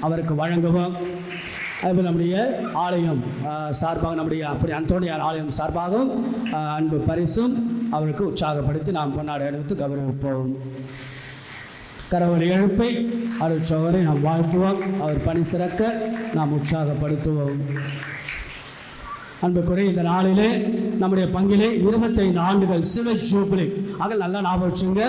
அவருக்கு வழங்குவோம். அதுபோல் நம்முடைய ஆலயம் சார்பாக நம்முடைய அந்தோணியார் ஆலயம் சார்பாகவும் அன்பு பரிசும் அவருக்கு உற்சாகப்படுத்தி நாம் கொண்டாட எடுத்து கௌரவிப்போம். கரவொலி எழுப்பை அருட்சோவரை நாம் வாழ்த்துவோம். அவர் பணி சிறக்க நாம் உற்சாகப்படுத்துவோம். அன்புக்குரிய இந்த நாளிலே நம்முடைய பங்கிலே 25 ஆண்டுகள் சிவில் ஜூப்ளி. ஆக நல்லா ஞாபகம் வச்சுங்க,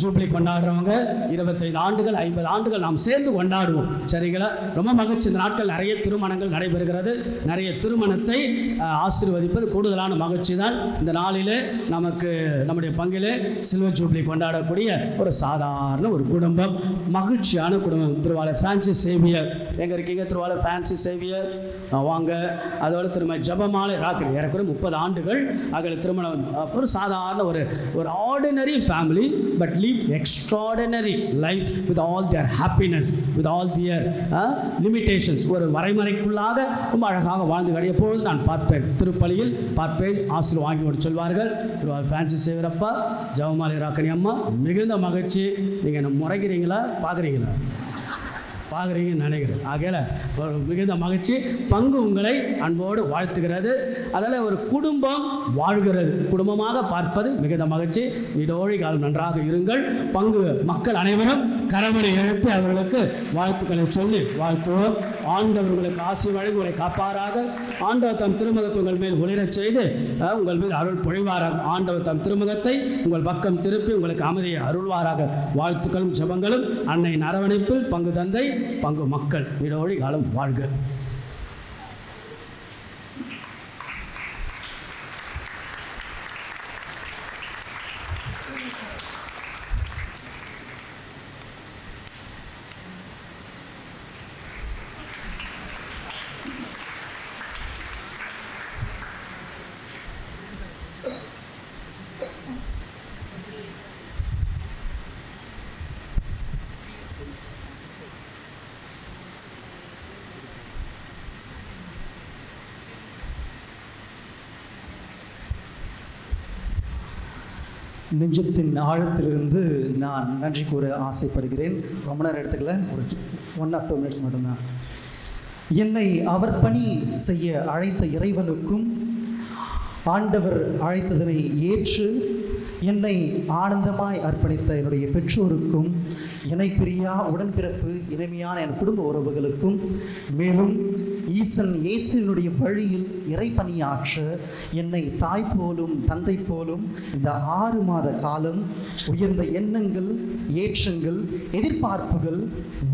ஜூப்ளி கொண்டாடுறவங்க 25 ஆண்டுகள் 50 ஆண்டுகள் நாம் சேர்ந்து கொண்டாடுவோம். சரிங்களா? ரொம்ப மகிழ்ச்சி. இந்த நாட்கள் நிறைய திருமணங்கள் நடைபெறுகிறது. நிறைய திருமணத்தை ஆசீர்வதிப்பது கூடுதலான மகிழ்ச்சி தான். இந்த நாளிலே நமக்கு நம்முடைய பங்கிலே சில்வர் ஜூப்ளி கொண்டாடக்கூடிய ஒரு சாதாரண ஒரு குடும்பம், மகிழ்ச்சியான குடும்பம். திருவாளர் பிரான்சிஸ் சேவியர் எங்கே இருக்கீங்க? திருவாளர் பிரான்சிஸ் சேவியர் வாங்க. அதோட திரும்ப ஜபமாலை ராக்கடி ஏறக்குறைய 30 ஆண்டுகள் அகல திருமணம். ஒரு சாதாரண ஒரு ordinary family but leave extraordinary life with all their happiness, with all their limitations. ஒரு வரைமுறைக்குள்ளாக ரொம்ப அழகாக வாழ்ந்து எப்பொழுது நான் பார்ப்பேன், திருப்பலியில் பார்ப்பேன், ஆசீர்வாதம் வாங்கி கொண்டு சொல்வார்கள். பிரான்சிஸ் சேவியரப்பா, ஜபமாலை ராக்கணி அம்மா, மிகுந்த மகிழ்ச்சி. நீங்கள் என்ன முறைக்கிறீங்களா பார்க்குறீங்களா? பார்க்குறீங்கன்னு நினைக்கிறேன். ஆகையில் ஒரு மிகுந்த மகிழ்ச்சி. பங்கு உங்களை அன்போடு வாழ்த்துகிறது. அதில் ஒரு குடும்பம் வாழ்கிறது, குடும்பமாக பார்ப்பது மிகுந்த மகிழ்ச்சி. வீடோழி காலம் நன்றாக இருங்கள். பங்கு மக்கள் அனைவரும் கரவலை எழுப்பி அவர்களுக்கு வாழ்த்துக்களை சொல்லி வாழ்த்துவோம். ஆண்டவர்களுக்கு ஆசி வழங்கி உங்களை காப்பாராக. ஆண்டவர் தம் திருமுகத்தை உங்கள் மேல் ஒளிரச் செய்து உங்கள் மீது அருள் பொழிவாராக. ஆண்டவர் தம் திருமுகத்தை உங்கள் பக்கம் திருப்பி உங்களுக்கு அமைதியை அருள்வாராக. வாழ்த்துக்களும் ஜெபங்களும் அன்னையின் அரவணைப்பில் பங்கு தந்தை பங்கு மக்கள் வீடோழி காலம் வாழ்க. நெஞ்சத்தின் ஆழத்திலிருந்து நான் நன்றி கூற ஆசைப்படுகிறேன். ரொம்ப நேரம் எடுத்துக்கல, ஒரு 1 or 2 minutes மட்டும்தான். என்னை அவர் பணி செய்ய அழைத்த இறைவனுக்கும் ஆண்டவர் அழைத்ததனை ஏற்று என்னை ஆனந்தமாய் அர்ப்பணித்த என்னுடைய பெற்றோருக்கும், இணை பிரியா உடன்பிறப்பு இனிமையான என் குடும்ப உறவுகளுக்கும், மேலும் ஈசன் இயேசுவினுடைய வழியில் இறைப்பணியாற்ற என்னை தாய் போலும் தந்தை போலும் இந்த 6 மாத காலம் உயர்ந்த எண்ணங்கள், ஏற்றங்கள், எதிர்பார்ப்புகள்,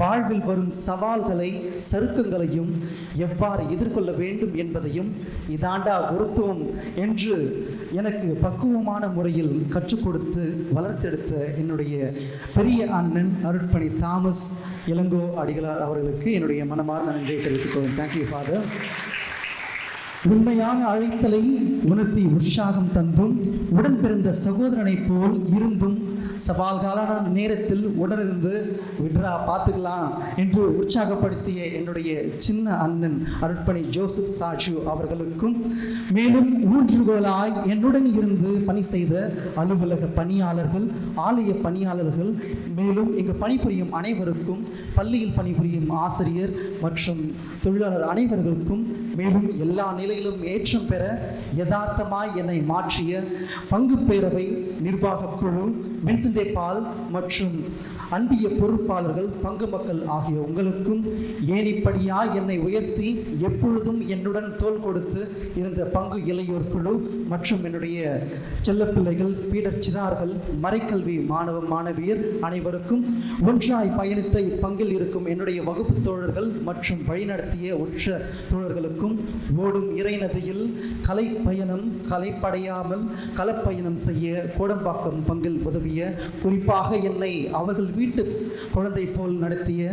வாழ்வில் வரும் சவால்களை, சறுக்கங்களையும் எவ்வாறு எதிர்கொள்ள வேண்டும் என்பதையும் இதாண்டா குருத்துவம் என்று எனக்கு பக்குவமான முறையில் கற்றுக் கொடுத்து வளர்த்தெடுத்த என்னுடைய பெரிய அண்ணன் அருட்பணி தாமஸ் இளங்கோ அடிகளார் அவர்களுக்கு என்னுடைய மனமார்ந்த நன்றியை தெரிவித்துக் கொள்கிறேன். Thank you father. உண்மையான அழைத்தலை உணர்த்தி உற்சாகம் தந்தும் உடன் பிறந்த சகோதரனை போல் இருந்தும் சவால்காலான நேரத்தில் உடனிருந்து விட்ரா பார்த்துக்கலாம் என்று உற்சாகப்படுத்திய என்னுடைய சின்ன அண்ணன் அருட்பணி ஜோசப் சாஜு அவர்களுக்கும், மேலும் ஊன்றுகோலாய் என்னுடன் இருந்து பணி செய்த அலுவலக பணியாளர்கள், ஆலய பணியாளர்கள், மேலும் இங்கு பணிபுரியும் அனைவருக்கும், பள்ளியில் பணிபுரியும் ஆசிரியர் மற்றும் தொழிலாளர் அனைவர்களுக்கும், மேலும் எல்லா நிலையிலும் ஏற்றம் பெற யதார்த்தமாய் என்னை மாற்றிய பங்கு பேரவை நிர்வாக குழு, வின்சென்ட் பால் மற்றும் அன்பிய பொறுப்பாளர்கள், பங்கு மக்கள் ஆகிய உங்களுக்கும், ஏனிப்படியாய் என்னை உயர்த்தி எப்பொழுதும் என்னுடன் தோள் கொடுத்து இருந்த பங்கு இளையோர் குழு மற்றும் என்னுடைய செல்லப்பிள்ளைகள், பீடர் சிறார்கள், மறைக்கல்வி மாணவ மாணவியர் அனைவருக்கும், ஒன்றாய் பயணித்த இப்பங்கில் இருக்கும் என்னுடைய வகுப்பு தோழர்கள் மற்றும் வழிநடத்திய உற்ற தோழர்களுக்கும், ஓடும் இறைநதியில் கலை பயணம் கலைப்படையாமல் களப்பயணம் செய்ய கோடம்பாக்கம் பங்கில் உதவிய, குறிப்பாக என்னை அவர்கள் வீட்டு குழந்தை போல் நடத்திய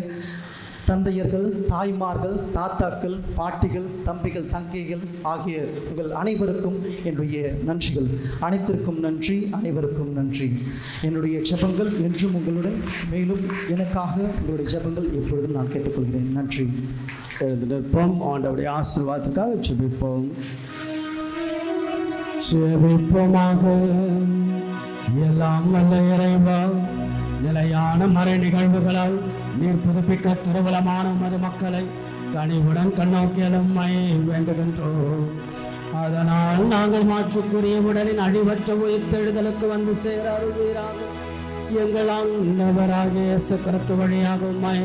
தந்தையர்கள், தாய்மார்கள், தாத்தாக்கள், பாட்டிகள், தம்பிகள், தங்கைகள் ஆகிய உங்கள் அனைவருக்கும் என்னுடைய நன்றிகள். அனைத்திற்கும் நன்றி, அனைவருக்கும் நன்றி. என்னுடைய ஜெபங்கள் என்றும் உங்களுடன், மேலும் எனக்காக உங்களுடைய ஜெபங்கள் எப்பொழுதும் நான் கேட்டுக்கொள்கிறேன். நன்றி. எழுந்து நிற்போம். ஆண்டவருடைய ஆசீர்வாதத்துக்காக ஜெபிப்போம். ஜெபிப்போமாக. எல்லாம் வல்ல இறைவா, நிலையான மறை நிகழ்வுகளால் நீர் புதுப்பிக்க திருவலமான உமது மக்களை கனிவுடன் கண்ணோக்கியலும்மை வேண்டுகின்றோம். அதனால் நாங்கள் மாற்றுக்குரிய உடலின் அழிவற்ற உயிர்த்தெழுதலுக்கு வந்து சேர அருள்வீராக. எங்கள் ஆண்டவராகிய இயேசு கிறிஸ்து வழியாக உம்மை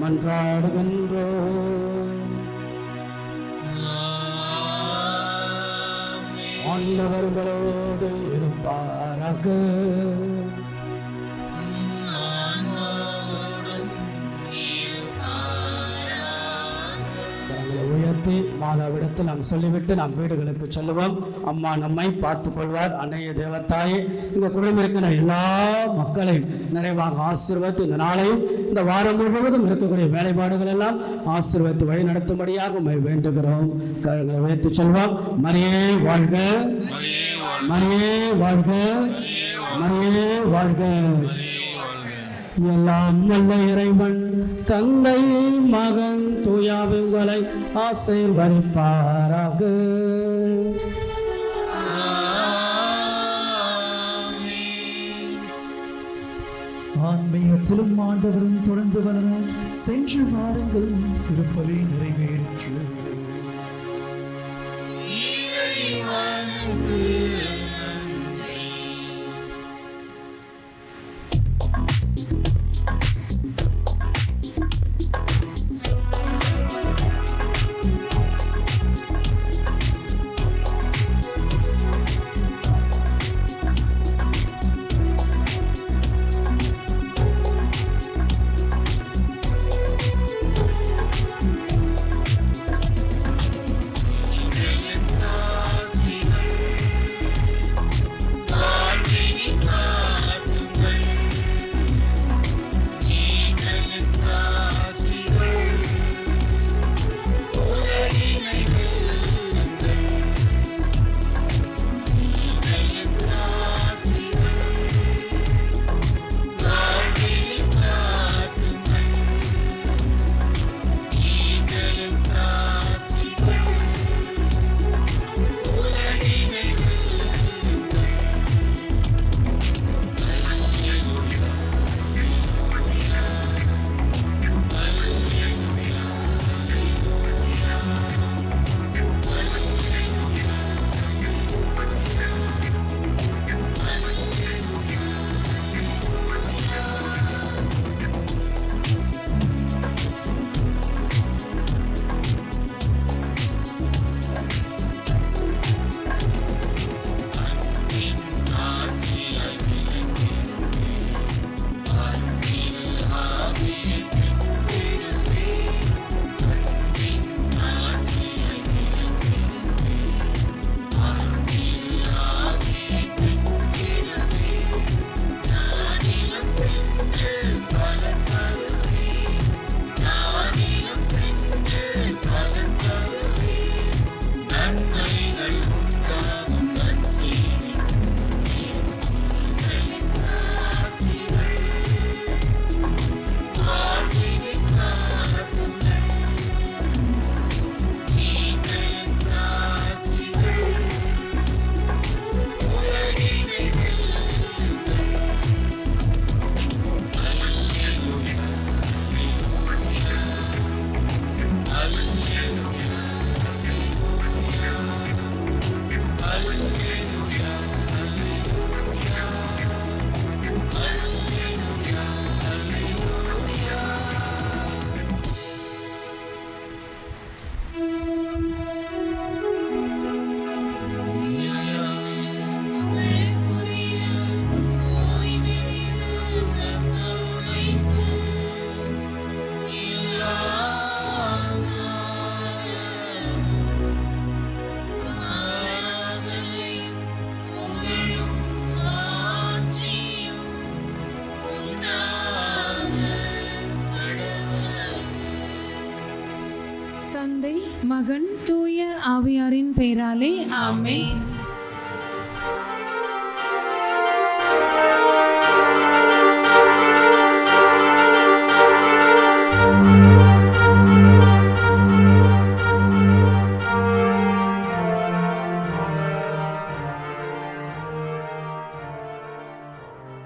மன்றாடுகின்றோம். ஆண்டவர்களோடு இருப்பாராக. உயர்த்தி மாதாவிடத்தில் நாம் சொல்லிவிட்டு நாம் வீடுகளுக்கு செல்லுவோம். அம்மா நம்மை பார்த்துக் கொள்வார். அன்னைய தேவத்தாயே, இந்த குடும்பம் இருக்கிற எல்லா மக்களையும் நிறைவாக ஆசீர்வதித்து இந்த நாளையும் இந்த வாரம் முழுவதும் இருக்கக்கூடிய வேலைப்பாடுகள் எல்லாம் ஆசீர்வதித்து வழி நடத்தும்படியாக உம்மை வேண்டுகிறோம். கரங்களை உயர்த்தி சொல்வோம். மரியே வாழ்க, மரியே வாழ்க, மரியே வாழ்க. எல்லாம் வல்ல இறைவன் தந்தை, மகன், தூயாவி உங்களை ஆசீர்வதிப்பாராக. ஆன்மீகத்திலும் ஆண்டவரும் தொடர்ந்து வளர சென்று வாருங்கள். திருப்பலி நிறைவேற்று. தந்தை, மகன், தூய ஆவியாரின் பெயராலே ஆமென்.